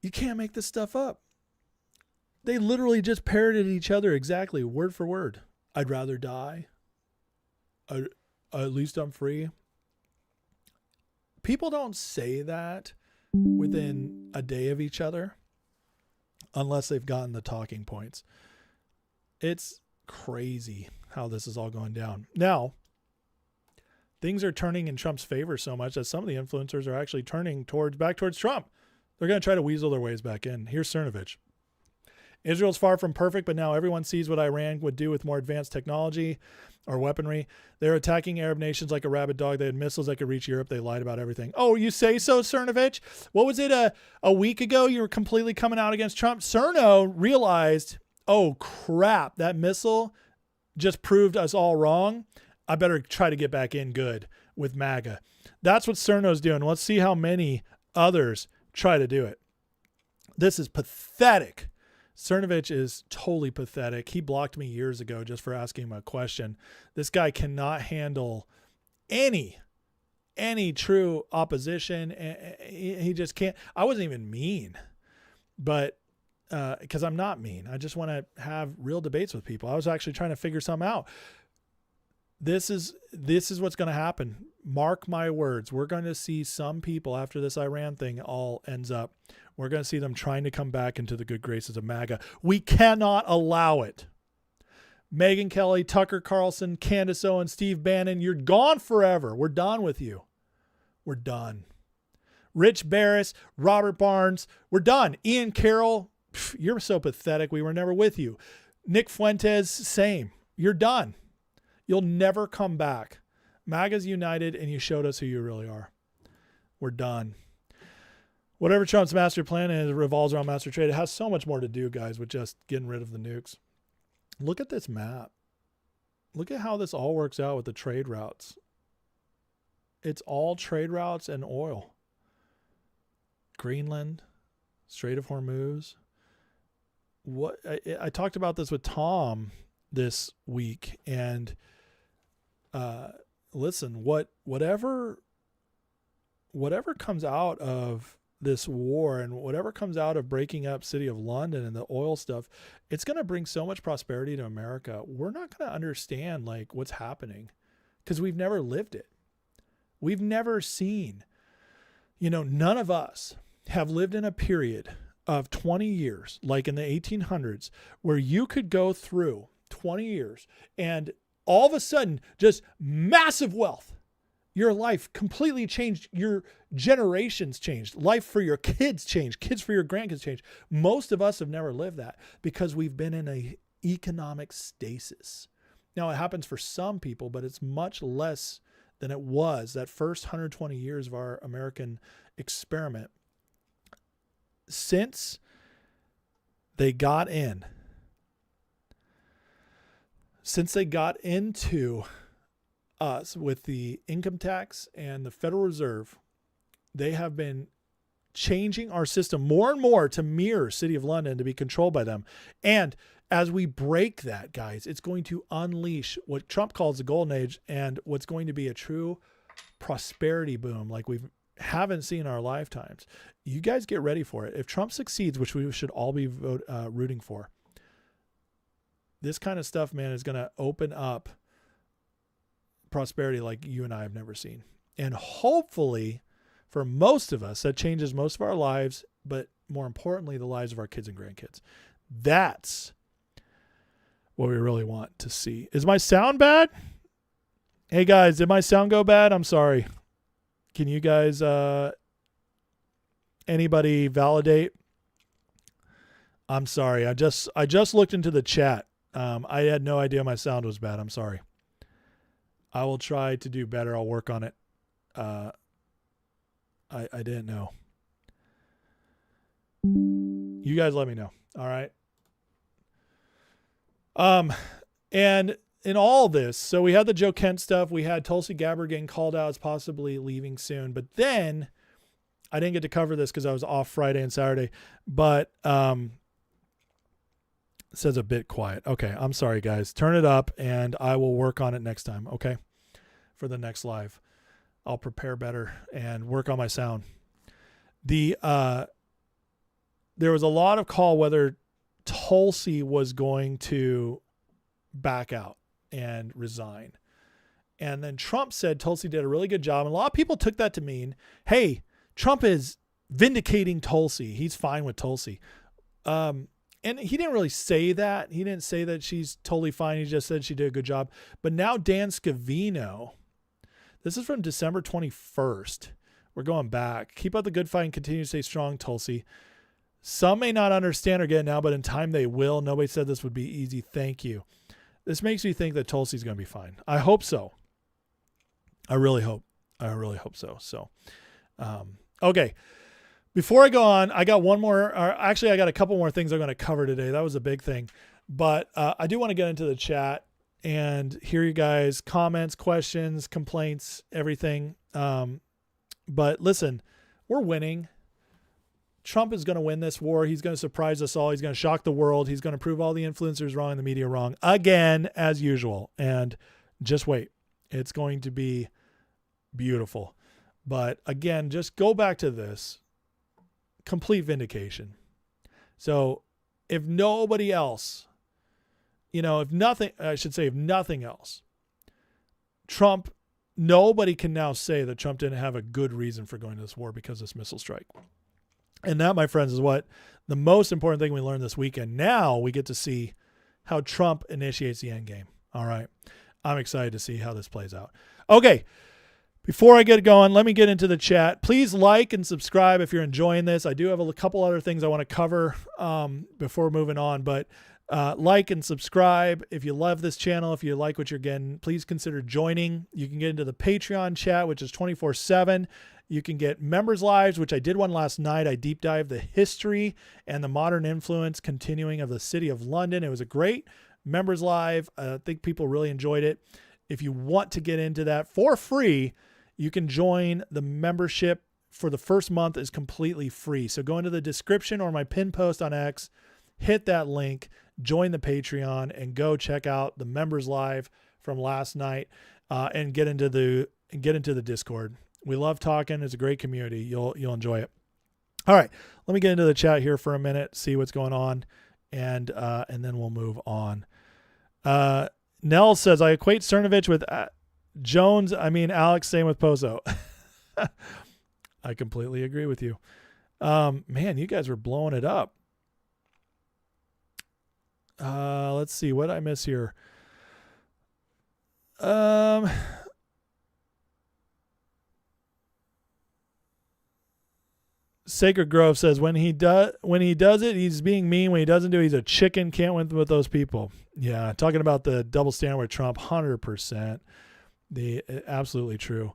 You can't make this stuff up. They literally just parroted each other exactly, word for word. I'd rather die. At least I'm free. People don't say that within a day of each other unless they've gotten the talking points. It's crazy how this is all going down. Now, things are turning in Trump's favor so much that some of the influencers are actually turning back towards Trump. They're going to try to weasel their ways back in. Here's Cernovich. Israel's far from perfect, but now everyone sees what Iran would do with more advanced technology or weaponry. They're attacking Arab nations like a rabid dog. They had missiles that could reach Europe. They lied about everything. Oh, you say so, Cernovich? What was it, a week ago you were completely coming out against Trump? Cerno realized, oh, crap, that missile just proved us all wrong. I better try to get back in good with MAGA. That's what Cerno's doing. Let's see how many others try to do it. This is pathetic. Cernovich is totally pathetic. He blocked me years ago just for asking him a question. This guy cannot handle any true opposition. He just can't. I wasn't even mean, but because I'm not mean. I just want to have real debates with people. I was actually trying to figure something out. This is what's going to happen. Mark my words. We're going to see some people after this Iran thing all ends up. We're going to see them trying to come back into the good graces of MAGA. We cannot allow it. Megyn Kelly, Tucker Carlson, Candace Owens, Steve Bannon, you're gone forever. We're done with you. We're done. Rich Barris, Robert Barnes, we're done. Ian Carroll, you're so pathetic. We were never with you. Nick Fuentes, same. You're done. You'll never come back. MAGA's united, and you showed us who you really are. We're done. Whatever Trump's master plan is, revolves around master trade. It has so much more to do, guys, with just getting rid of the nukes. Look at this map. Look at how this all works out with the trade routes. It's all trade routes and oil. Greenland, Strait of Hormuz. I talked about this with Tom this week, and listen, whatever comes out of this war and whatever comes out of breaking up City of London and the oil stuff, it's going to bring so much prosperity to America. We're not going to understand like what's happening because we've never lived it. We've never seen, none of us have lived in a period of 20 years, like in the 1800s, where you could go through 20 years and all of a sudden just massive wealth. Your life completely changed. Your generations changed. Life for your kids changed. Kids for your grandkids changed. Most of us have never lived that because we've been in a economic stasis. Now it happens for some people, but it's much less than it was that first 120 years of our American experiment. Since they got into us with the income tax and the Federal Reserve, they have been changing our system more and more to mirror City of London, to be controlled by them. And as we break that, guys, it's going to unleash what Trump calls the golden age and what's going to be a true prosperity boom like we haven't seen in our lifetimes. You guys get ready for it. If Trump succeeds, which we should all be rooting for, this kind of stuff, man, is going to open up prosperity like you and I have never seen. And hopefully, for most of us, that changes most of our lives, but more importantly, the lives of our kids and grandkids. That's what we really want to see. Is my sound bad? Hey guys, did my sound go bad? I'm sorry. Can you guys, anybody validate? I'm sorry. I just looked into the chat. I had no idea my sound was bad. I'm sorry. I will try to do better. I'll work on it. I didn't know. You guys let me know. All right. And in all this, so we had the Joe Kent stuff. We had Tulsi Gabbard getting called out as possibly leaving soon. But then I didn't get to cover this because I was off Friday and Saturday. But it says a bit quiet. Okay, I'm sorry, guys. Turn it up, and I will work on it next time, okay? For the next live. I'll prepare better and work on my sound. There was a lot of call whether Tulsi was going to back out and resign. And then Trump said Tulsi did a really good job. And a lot of people took that to mean, hey, Trump is vindicating Tulsi. He's fine with Tulsi. And he didn't really say that. He didn't say that she's totally fine. He just said she did a good job. But now Dan Scavino, this is from December 21st. We're going back. Keep up the good fight and continue to stay strong, Tulsi. Some may not understand or get it now, but in time they will. Nobody said this would be easy. Thank you. This makes me think that Tulsi's going to be fine. I hope so. I really hope so. So, okay. Before I go on, I got one more, or actually I got a couple more things I'm going to cover today. That was a big thing, but I do want to get into the chat and hear you guys' comments, questions, complaints, everything. But listen, we're winning. Trump is going to win this war. He's going to surprise us all. He's going to shock the world. He's going to prove all the influencers wrong and the media wrong again, as usual. And just wait. It's going to be beautiful. But again, just go back to this. Complete vindication. So if nobody else, if nothing else, Trump, nobody can now say that Trump didn't have a good reason for going to this war because of this missile strike. And that, my friends, is what the most important thing we learned this weekend. Now we get to see how Trump initiates the end game. All right. I'm excited to see how this plays out. Okay. Before I get going, let me get into the chat. Please like and subscribe if you're enjoying this. I do have a couple other things I want to cover before moving on, but like and subscribe if you love this channel. If you like what you're getting, please consider joining. You can get into the Patreon chat, which is 24/7. You can get members lives, which I did one last night. I deep dived the history and the modern influence continuing of the city of London. It was a great members live. I think people really enjoyed it. If you want to get into that for free, you can join the membership for the first month is completely free. So go into the description or my pinned post on X, hit that link, join the Patreon, and go check out the members live from last night and get into the Discord. We love talking. It's a great community. You'll enjoy it. All right, let me get into the chat here for a minute, see what's going on, and then we'll move on. Nell says, I equate Cernovich with Jones. Alex, same with Pozo. I completely agree with you. Man, you guys were blowing it up. Let's see what I miss here. Sacred Grove says when he does it, he's being mean. When he doesn't do it, he's a chicken. Can't win with those people. Yeah, talking about the double standard with Trump, 100%. Absolutely true.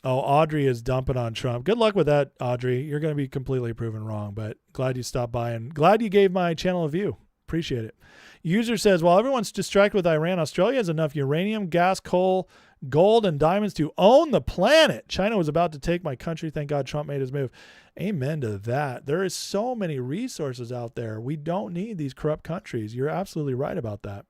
Audrey is dumping on Trump. Good luck with that, Audrey. You're going to be completely proven wrong, but glad you stopped by and glad you gave my channel a view. Appreciate it. User says, while everyone's distracted with Iran, Australia has enough uranium, gas, coal, gold, and diamonds to own the planet. China was about to take my country. Thank God Trump made his move. Amen to that. There is so many resources out there. We don't need these corrupt countries. You're absolutely right about that.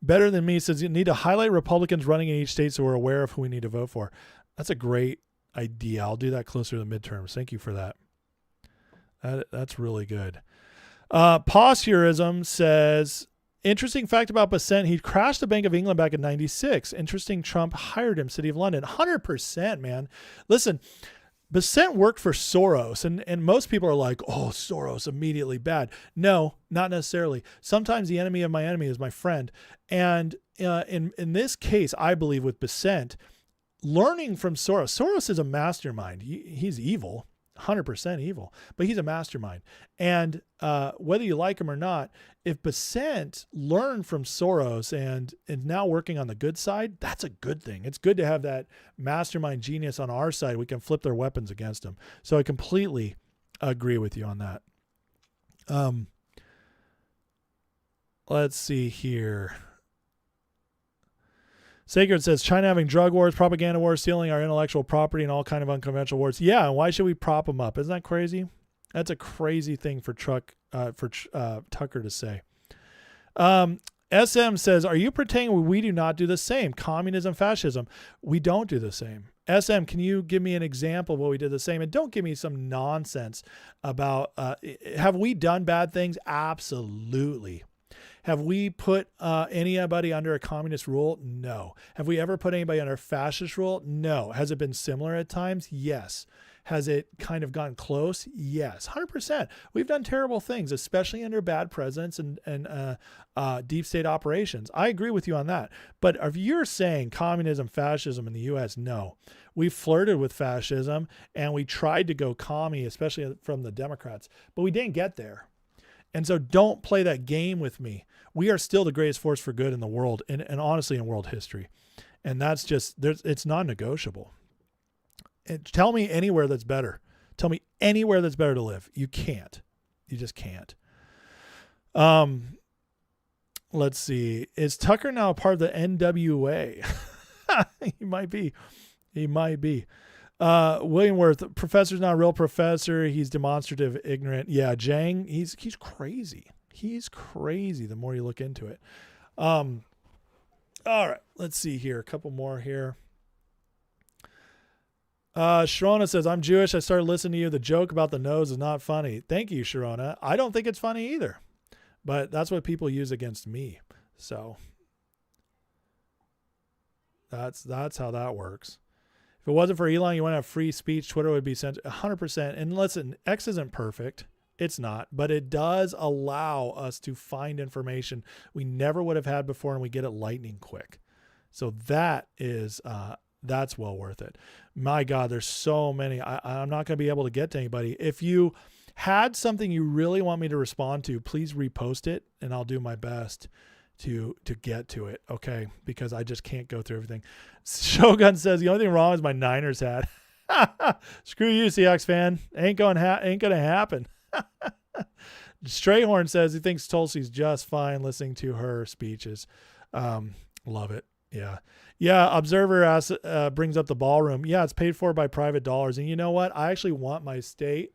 Better Than Me says you need to highlight Republicans running in each state so we're aware of who we need to vote for. That's a great idea. I'll do that closer to the midterms. Thank you for that. That's really good. Posturism says, interesting fact about Bessent. He crashed the Bank of England back in 96. Interesting. Trump hired him, City of London. 100%, man. Listen, Bessent worked for Soros, and most people are like, oh, Soros, immediately bad. No, not necessarily. Sometimes the enemy of my enemy is my friend. And in this case, I believe with Bessent, learning from Soros is a mastermind. He's evil, 100% evil, but he's a mastermind. And whether you like him or not, if Bessent learned from Soros and now working on the good side, that's a good thing. It's good to have that mastermind genius on our side. We can flip their weapons against them. So I completely agree with you on that. Let's see here. Sacred says, China having drug wars, propaganda wars, stealing our intellectual property, and all kind of unconventional wars. Yeah, and why should we prop them up? Isn't that crazy? That's a crazy thing for Tucker to say. SM says, are you pretending we do not do the same? Communism, fascism. We don't do the same. SM, can you give me an example of what we did the same? And don't give me some nonsense about, have we done bad things? Absolutely. Have we put anybody under a communist rule? No. Have we ever put anybody under a fascist rule? No. Has it been similar at times? Yes. Has it kind of gotten close? Yes. 100%. We've done terrible things, especially under bad presidents and deep state operations. I agree with you on that. But if you're saying communism, fascism in the U.S., no. We flirted with fascism and we tried to go commie, especially from the Democrats, but we didn't get there. And so don't play that game with me. We are still the greatest force for good in the world and honestly in world history. And that's just, it's non-negotiable. Tell me anywhere that's better. Tell me anywhere that's better to live. You can't. You just can't. Let's see. Is Tucker now a part of the NWA? He might be. He might be. William Worth, professor's not a real professor. He's demonstrative, ignorant. Yeah, Jang, he's crazy. He's crazy the more you look into it. All right, let's see here. A couple more here. Sharona says, I'm Jewish. I started listening to you. The joke about the nose is not funny. Thank you, Sharona. I don't think it's funny either, but that's what people use against me. So that's how that works. If it wasn't for Elon, you wouldn't have free speech. Twitter would be sent 100%. And listen, X isn't perfect. It's not, but it does allow us to find information we never would have had before, and we get it lightning quick. So that is, that's well worth it. My God, there's so many. I'm not going to be able to get to anybody. If you had something you really want me to respond to, please repost it, and I'll do my best to get to it. Okay. Because I just can't go through everything. Shogun says the only thing wrong is my Niners hat. Screw you, Seahawks fan. Ain't going to happen. Strayhorn says he thinks Tulsi's just fine listening to her speeches. Love it. Yeah. Observer brings up the ballroom. Yeah. It's paid for by private dollars. And you know what? I actually want my state,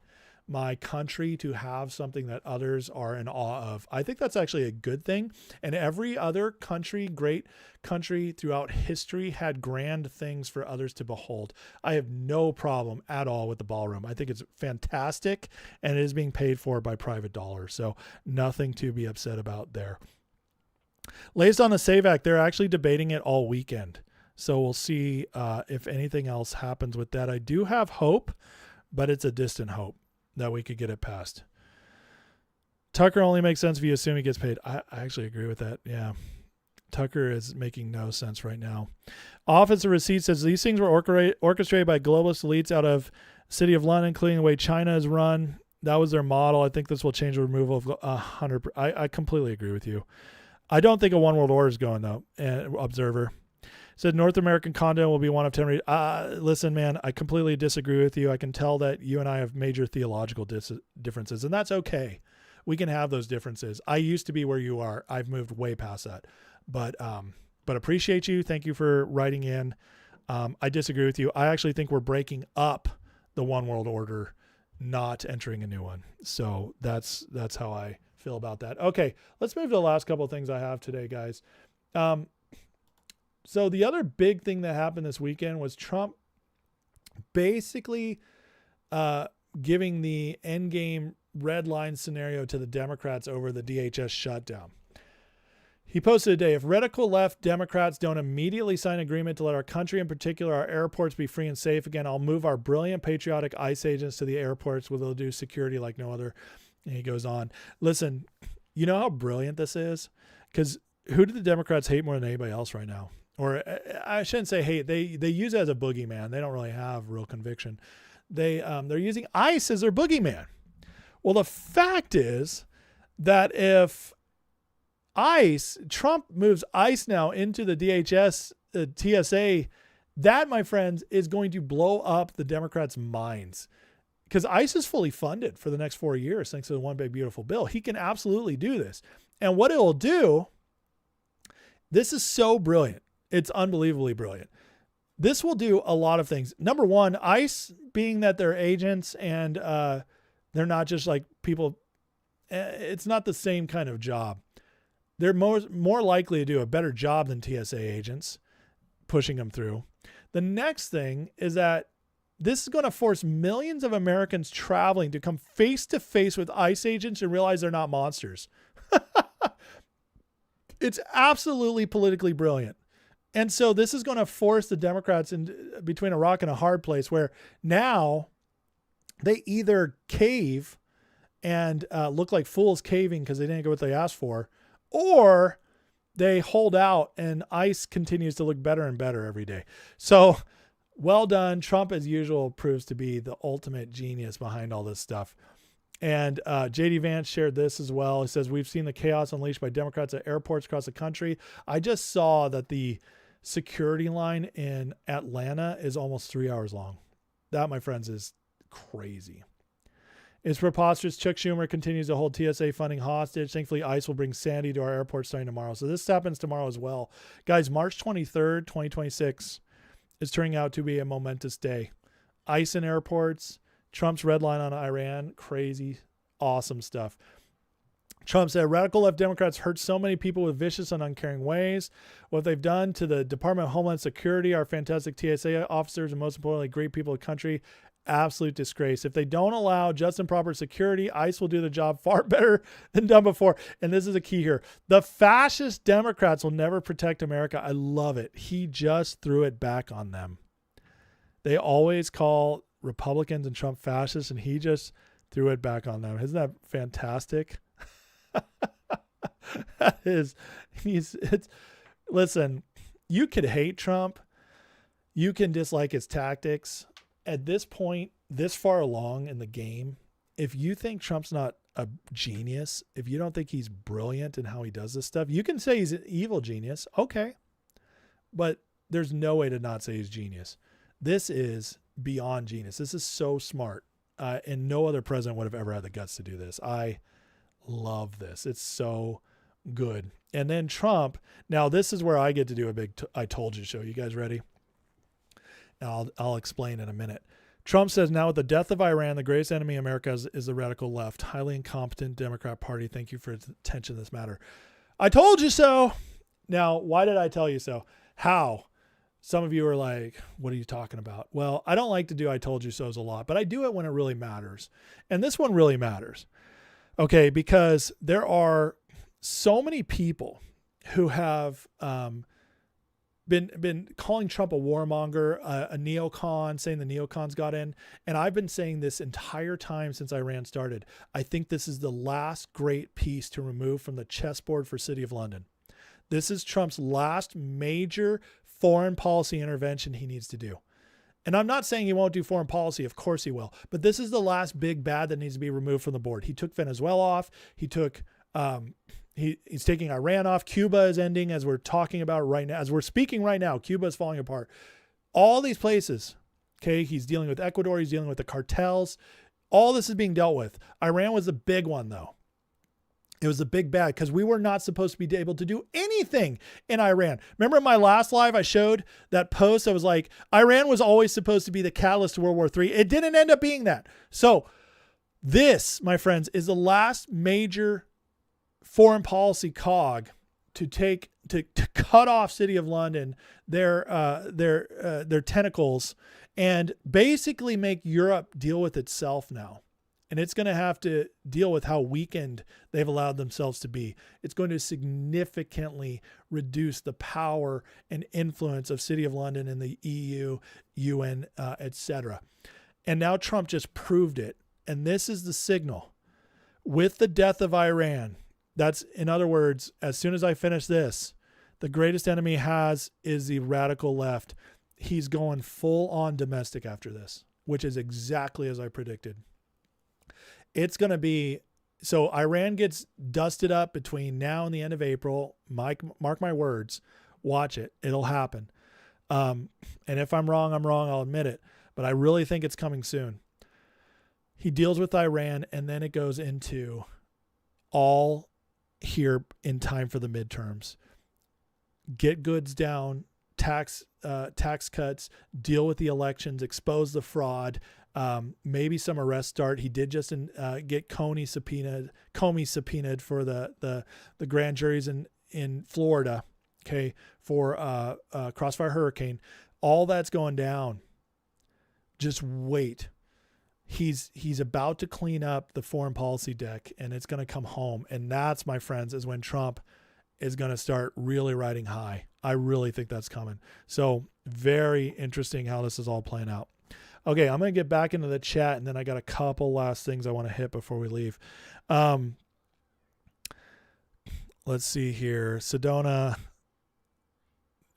my country to have something that others are in awe of. I think that's actually a good thing. And every other country, great country throughout history, had grand things for others to behold. I have no problem at all with the ballroom. I think it's fantastic, and it is being paid for by private dollars. So nothing to be upset about there. Latest on the SAVE Act, they're actually debating it all weekend. So we'll see if anything else happens with that. I do have hope, but it's a distant hope that we could get it passed. Tucker only makes sense if you assume he gets paid. I actually agree with that. Yeah. Tucker is making no sense right now. Office of Receipts says these things were orchestrated by globalist elites out of City of London, including the way China is run. That was their model. I think this will change the removal of 100%. I completely agree with you. I don't think a one world order is going though. And Observer said North American content will be one of 10. Listen, man, I completely disagree with you. I can tell that you and I have major theological differences, and that's okay. We can have those differences. I used to be where you are. I've moved way past that. But appreciate you. Thank you for writing in. I disagree with you. I actually think we're breaking up the one world order, not entering a new one. So that's how I feel about that. Okay, let's move to the last couple of things I have today, guys. So the other big thing that happened this weekend was Trump basically giving the endgame red line scenario to the Democrats over the DHS shutdown. He posted today, if radical left Democrats don't immediately sign an agreement to let our country, in particular our airports, be free and safe again, I'll move our brilliant patriotic ICE agents to the airports where they'll do security like no other. And he goes on. Listen, you know how brilliant this is? Because who do the Democrats hate more than anybody else right now? Or I shouldn't say hate. They use it as a boogeyman. They don't really have real conviction. They're using ICE as their boogeyman. Well, the fact is that if Trump moves ICE now into the DHS, TSA, that, my friends, is going to blow up the Democrats' minds. Because ICE is fully funded for the next 4 years thanks to the One Big Beautiful Bill. He can absolutely do this. And what it will do, this is so brilliant. It's unbelievably brilliant. This will do a lot of things. Number one, ICE, being that they're agents and they're not just like people, it's not the same kind of job. They're more likely to do a better job than TSA agents, pushing them through. The next thing is that this is going to force millions of Americans traveling to come face to face with ICE agents and realize they're not monsters. It's absolutely politically brilliant. And so this is going to force the Democrats in between a rock and a hard place where now they either cave and look like fools caving because they didn't get what they asked for, or they hold out and ICE continues to look better and better every day. So well done. Trump, as usual, proves to be the ultimate genius behind all this stuff. And J.D. Vance shared this as well. He says, we've seen the chaos unleashed by Democrats at airports across the country. I just saw that the security line in Atlanta is almost 3 hours long. That, my friends, is crazy. It's preposterous. Chuck Schumer continues to hold TSA funding hostage. Thankfully, ICE will bring Sandy to our airport starting tomorrow. So this happens tomorrow as well. Guys, March 23rd, 2026 is turning out to be a momentous day. ICE in airports, Trump's red line on Iran, crazy, awesome stuff. Trump said, radical left Democrats hurt so many people with vicious and uncaring ways. What they've done to the Department of Homeland Security, our fantastic TSA officers, and most importantly, great people of the country, absolute disgrace. If they don't allow just and proper security, ICE will do the job far better than done before. And this is a key here. The fascist Democrats will never protect America. I love it. He just threw it back on them. They always call Republicans and Trump fascists, and he just threw it back on them. Isn't that fantastic? Listen, you could hate Trump. You can dislike his tactics. At this point, this far along in the game, if you think Trump's not a genius, if you don't think he's brilliant in how he does this stuff, you can say he's an evil genius. Okay. But there's no way to not say he's genius. This is beyond genius. This is so smart. And no other president would have ever had the guts to do this. I love this. It's so good. And then Trump, now this is where I get to do a big I told you show. You guys ready? I'll explain in a minute. Trump says, now with the death of Iran, the greatest enemy of America is the radical left. Highly incompetent Democrat Party. Thank you for attention to this matter. I told you so. Now, why did I tell you so? How? Some of you are like, what are you talking about? Well, I don't like to do I told you so's a lot, but I do it when it really matters. And this one really matters. Okay, because there are so many people who have been calling Trump a warmonger, a neocon, saying the neocons got in. And I've been saying this entire time since Iran started. I think this is the last great piece to remove from the chessboard for City of London. This is Trump's last major foreign policy intervention he needs to do. And I'm not saying he won't do foreign policy. Of course he will. But this is the last big bad that needs to be removed from the board. He took Venezuela off. He took he's taking Iran off. Cuba is ending as we're talking about right now. As we're speaking right now, Cuba is falling apart. All these places, okay, he's dealing with Ecuador. He's dealing with the cartels. All this is being dealt with. Iran was the big one, though. It was a big bad because we were not supposed to be able to do anything in Iran. Remember in my last live, I showed that post. I was like, Iran was always supposed to be the catalyst to World War III. It didn't end up being that. So this, my friends, is the last major foreign policy cog to cut off City of London, their tentacles, and basically make Europe deal with itself now. And it's going to have to deal with how weakened they've allowed themselves to be. It's going to significantly reduce the power and influence of City of London in the EU, UN, etc. And now Trump just proved it. And this is the signal. With the death of Iran, that's, in other words, as soon as I finish this, the greatest enemy is the radical left. He's going full on domestic after this, which is exactly as I predicted. It's going to be, so Iran gets dusted up between now and the end of April. Mark my words. Watch it. It'll happen. And if I'm wrong, I'll admit it. But I really think it's coming soon. He deals with Iran, and then it goes into all here in time for the midterms. Get goods down, tax cuts, deal with the elections, expose the fraud, maybe some arrests start. He did just get Comey subpoenaed for the grand juries in Florida, okay, for Crossfire Hurricane. All that's going down. Just wait. He's about to clean up the foreign policy deck, and it's going to come home. And that's, my friends, is when Trump is going to start really riding high. I really think that's coming. So very interesting how this is all playing out. Okay, I'm going to get back into the chat, and then I got a couple last things I want to hit before we leave. Let's see here. Sedona,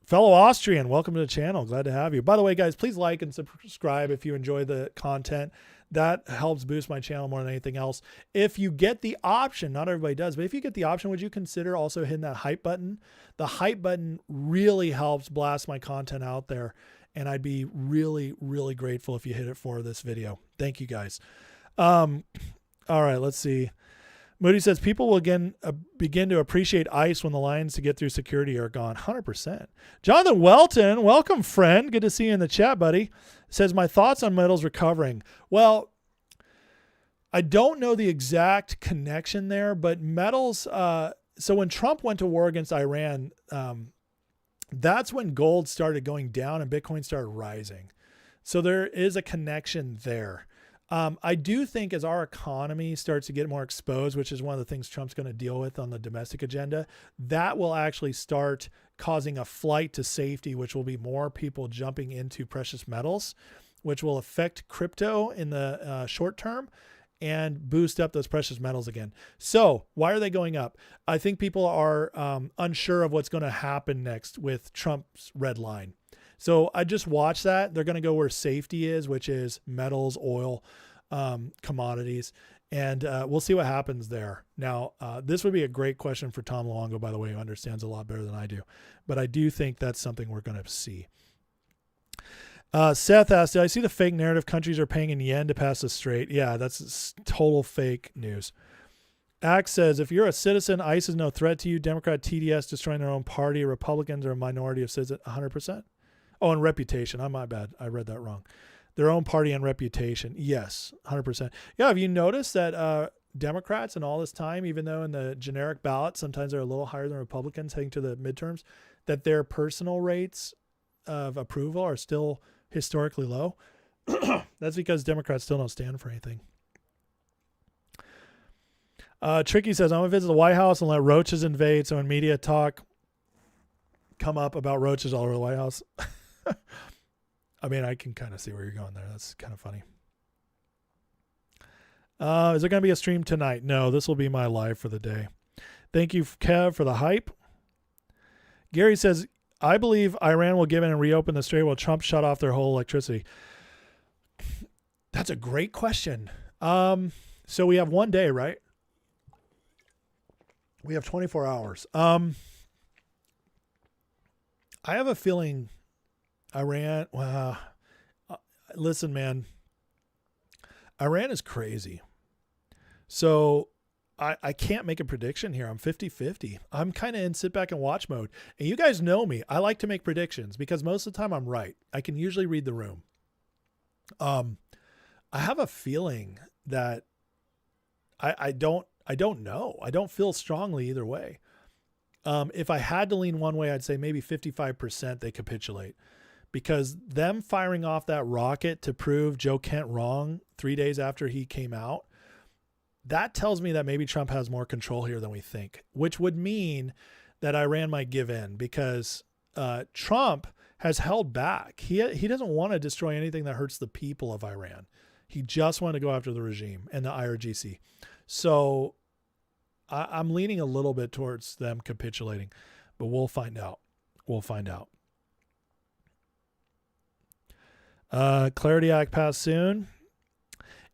fellow Austrian, welcome to the channel. Glad to have you. By the way, guys, please like and subscribe if you enjoy the content. That helps boost my channel more than anything else. If you get the option, not everybody does, but if you get the option, would you consider also hitting that hype button? The hype button really helps blast my content out there, and I'd be really, really grateful if you hit it for this video. Thank you, guys. All right, let's see. Moody says, people will again begin to appreciate ICE when the lines to get through security are gone. 100%. Jonathan Welton, welcome, friend. Good to see you in the chat, buddy. Says, my thoughts on metals recovering. Well, I don't know the exact connection there, but metals, so when Trump went to war against Iran, that's when gold started going down and Bitcoin started rising. So there is a connection there. I do think as our economy starts to get more exposed, which is one of the things Trump's going to deal with on the domestic agenda, that will actually start causing a flight to safety, which will be more people jumping into precious metals, which will affect crypto in the short term and boost up those precious metals again. So why are they going up? I think people are unsure of what's going to happen next with Trump's red line. So I just watch that. They're going to go where safety is, which is metals, oil, commodities, and we'll see what happens there. Now, this would be a great question for Tom Luongo, by the way, who understands a lot better than I do. But I do think that's something we're going to see. Seth asked, did I see the fake narrative countries are paying in yen to pass the strait? Yeah, that's total fake news. Axe says, if you're a citizen, ICE is no threat to you. Democrat TDS destroying their own party. Republicans are a minority of citizens. 100%. Oh, and reputation. My bad. I read that wrong. Their own party and reputation. Yes, 100%. Yeah, have you noticed that Democrats in all this time, even though in the generic ballot, sometimes they're a little higher than Republicans heading to the midterms, that their personal rates of approval are still historically low? That's because Democrats still don't stand for anything. Tricky says, I'm going to visit the White House and let roaches invade. So when media talk come up about roaches all over the White House. I mean, I can kind of see where you're going there. That's kind of funny. Is there going to be a stream tonight? No, this will be my live for the day. Thank you, Kev, for the hype. Gary says, I believe Iran will give in and reopen the strait while Trump shut off their whole electricity. That's a great question. So we have one day, right? We have 24 hours. I have a feeling Iran, listen, man, Iran is crazy. So I can't make a prediction here. I'm 50-50. I'm kind of in sit back and watch mode. And you guys know me. I like to make predictions because most of the time I'm right. I can usually read the room. I have a feeling that I don't know. I don't feel strongly either way. If I had to lean one way, I'd say maybe 55% they capitulate, because them firing off that rocket to prove Joe Kent wrong 3 days after he came out, that tells me that maybe Trump has more control here than we think, which would mean that Iran might give in, because Trump has held back. He doesn't want to destroy anything that hurts the people of Iran. He just wanted to go after the regime and the IRGC. So I'm leaning a little bit towards them capitulating, but we'll find out. We'll find out. Clarity Act passed soon.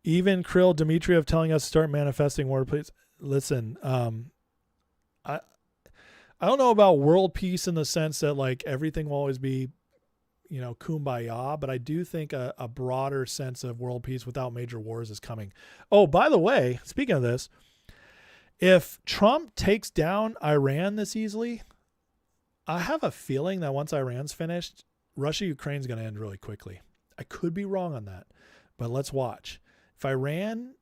Even Kirill Dmitriev telling us to start manifesting war, please. Listen, I don't know about world peace in the sense that like everything will always be, kumbaya, but I do think a broader sense of world peace without major wars is coming. Oh, by the way, speaking of this, if Trump takes down Iran this easily, I have a feeling that once Iran's finished, Russia-Ukraine's going to end really quickly. I could be wrong on that, but let's watch. If Iran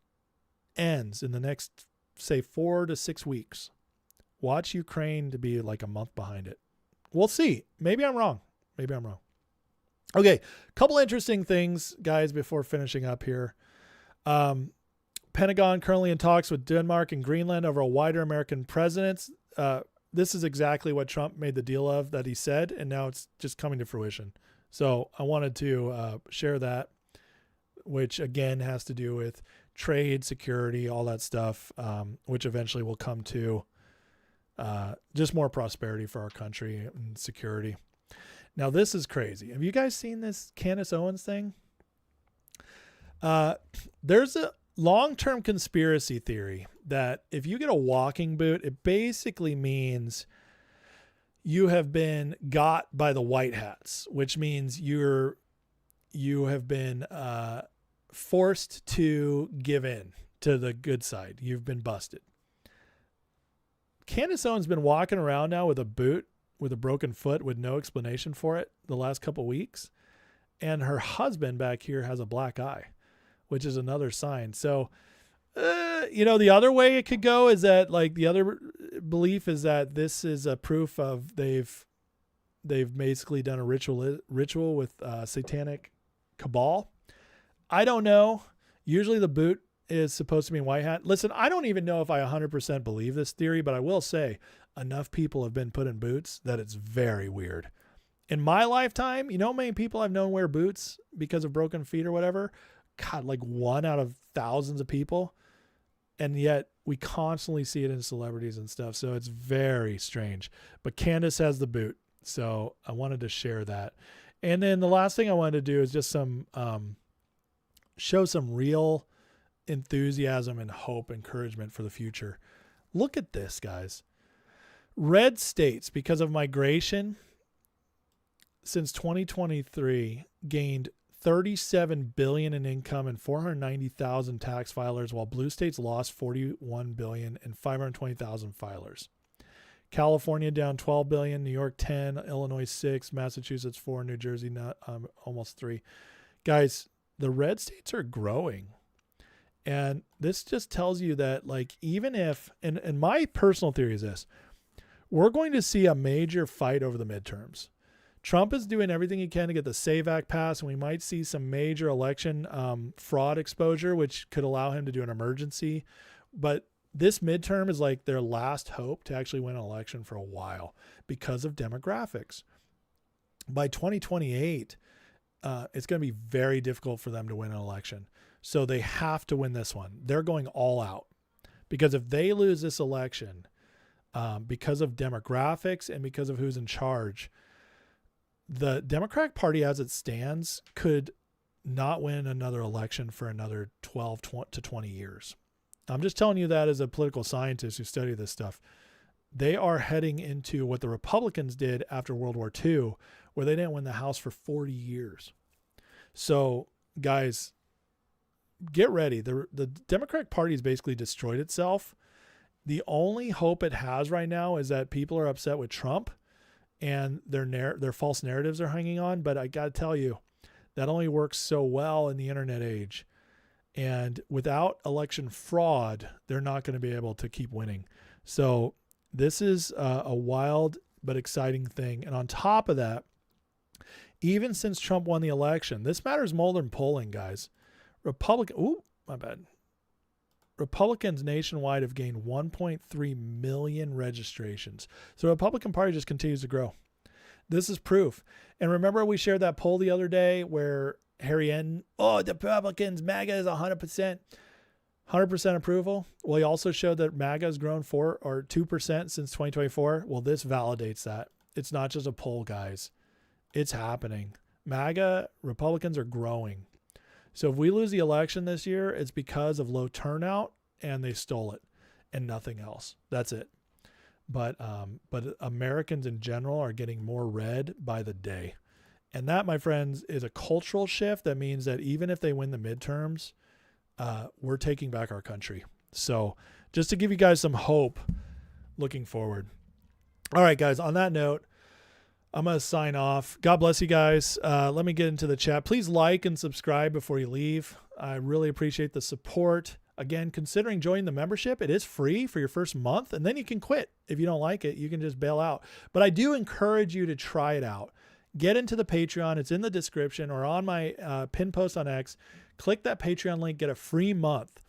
ends in the next, say, 4 to 6 weeks, watch Ukraine to be like a month behind it. We'll see. Maybe I'm wrong. Okay, couple interesting things, guys, before finishing up here. Pentagon currently in talks with Denmark and Greenland over a wider American presence. This is exactly what Trump made the deal of that he said, and now it's just coming to fruition. So I wanted to share that, which again has to do with trade, security, all that stuff, which eventually will come to just more prosperity for our country and security. Now, this is crazy. Have you guys seen this Candace Owens thing? There's a long-term conspiracy theory that if you get a walking boot, it basically means you have been got by the white hats, which means you have been forced to give in to the good side. You've been busted. Candace Owens has been walking around now with a boot with a broken foot with no explanation for it the last couple of weeks. And her husband back here has a black eye, which is another sign. So, the other way it could go is that like the other belief is that this is a proof of they've basically done a ritual with satanic cabal. I don't know. Usually the boot is supposed to be white hat. Listen, I don't even know if I 100% believe this theory, but I will say enough people have been put in boots that it's very weird. In my lifetime, how many people I've known wear boots because of broken feet or whatever? God, like 1 out of thousands of people. And yet we constantly see it in celebrities and stuff. So it's very strange. But Candace has the boot. So I wanted to share that. And then the last thing I wanted to do is just show some real enthusiasm and hope, encouragement for the future. Look at this, guys. Red states, because of migration, since 2023, gained $37 billion in income and 490,000 tax filers, while blue states lost $41 billion and 520,000 filers. California down $12 billion, New York 10, Illinois 6, Massachusetts 4, New Jersey almost 3. Guys, the red states are growing. And this just tells you that, like, even if, and my personal theory is this, we're going to see a major fight over the midterms. Trump is doing everything he can to get the SAVE Act passed, and we might see some major election fraud exposure, which could allow him to do an emergency. But this midterm is like their last hope to actually win an election for a while because of demographics. By 2028, it's going to be very difficult for them to win an election. So they have to win this one. They're going all out, because if they lose this election, because of demographics and because of who's in charge, the Democratic Party as it stands could not win another election for another 12 to 20 years. I'm just telling you that as a political scientist who study this stuff. They are heading into what the Republicans did after World War II, where they didn't win the House for 40 years. So, guys, get ready. The Democratic Party has basically destroyed itself, The only hope it has right now is that people are upset with Trump and their false narratives are hanging on. But I got to tell you, that only works so well in the internet age. And without election fraud, they're not going to be able to keep winning. So this is a wild but exciting thing. And on top of that, even since Trump won the election, this matters more than polling, guys. Republicans nationwide have gained 1.3 million registrations. So the Republican Party just continues to grow. This is proof. And remember we shared that poll the other day where Harry N. The Republicans, MAGA is 100% approval. Well, he also showed that MAGA has grown 4 or 2% since 2024. Well, this validates that. It's not just a poll, guys. It's happening. MAGA Republicans are growing. So if we lose the election this year, it's because of low turnout and they stole it and nothing else. That's it. But Americans in general are getting more red by the day. And that, my friends, is a cultural shift. That means that even if they win the midterms, we're taking back our country. So just to give you guys some hope looking forward. All right, guys, on that note, I'm going to sign off. God bless you guys. Let me get into the chat. Please like and subscribe before you leave. I really appreciate the support. Again, considering joining the membership, it is free for your first month, and then you can quit. If you don't like it, you can just bail out. But I do encourage you to try it out. Get into the Patreon. It's in the description or on my pin post on X. Click that Patreon link, get a free month.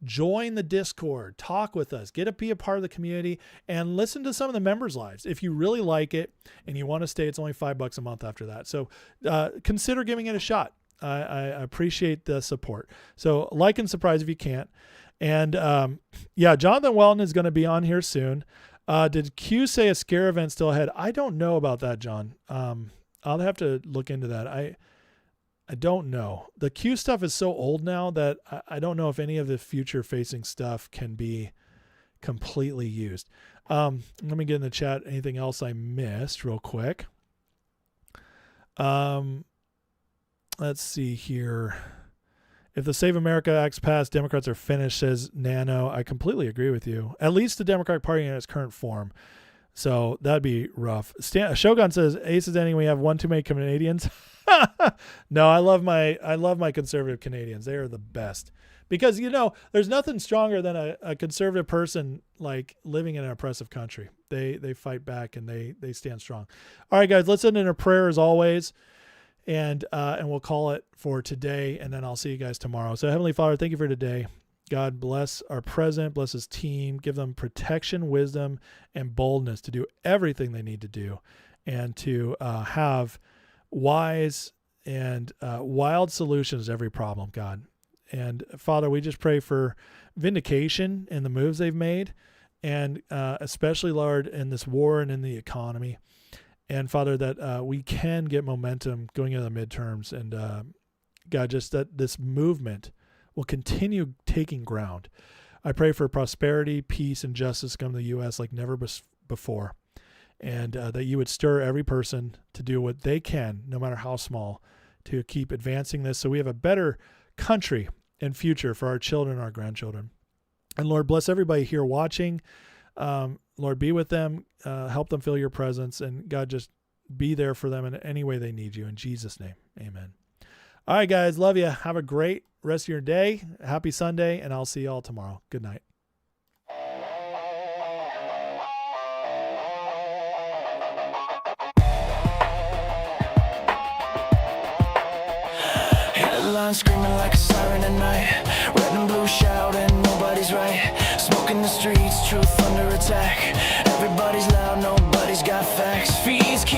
Join the Discord, talk with us, be a part of the community, and listen to some of the members' lives. If you really like it and you want to stay, it's only $5 a month after that. So consider giving it a shot. I appreciate the support. So like and subscribe if you can't. And Jonathan Welton is going to be on here soon. Did Q say a scare event still ahead? I don't know about that, John. I'll have to look into that. I don't know. The Q stuff is so old now that I don't know if any of the future facing stuff can be completely used. Let me get in the chat. Anything else I missed real quick? Let's see here. If the Save America Act's passed, Democrats are finished, says Nano. I completely agree with you. At least the Democratic Party in its current form. So that'd be rough. Shogun says, Ace is ending. We have one too many Canadians. No, I love my conservative Canadians. They are the best because, there's nothing stronger than a conservative person like living in an oppressive country. They fight back and they stand strong. All right, guys, let's end in a prayer as always. And we'll call it for today. And then I'll see you guys tomorrow. So Heavenly Father, thank you for today. God bless our president, bless his team, give them protection, wisdom, and boldness to do everything they need to do and to have wise and wild solutions to every problem, God. And Father, we just pray for vindication in the moves they've made and especially, Lord, in this war and in the economy. And Father, that we can get momentum going into the midterms and God, just that this movement will continue taking ground. I pray for prosperity, peace, and justice come to the U.S. like never before. And that you would stir every person to do what they can, no matter how small, to keep advancing this so we have a better country and future for our children and our grandchildren. And Lord, bless everybody here watching. Lord, be with them, help them feel your presence, and God, just be there for them in any way they need you. In Jesus' name, amen. All right, guys, love you. Have a great rest of your day. Happy Sunday, and I'll see you all tomorrow. Good night. Headlines screaming like a siren at night. Red and blue shouting, nobody's right. Smoke in the streets, truth under attack. Everybody's loud, nobody's got facts. Fees keep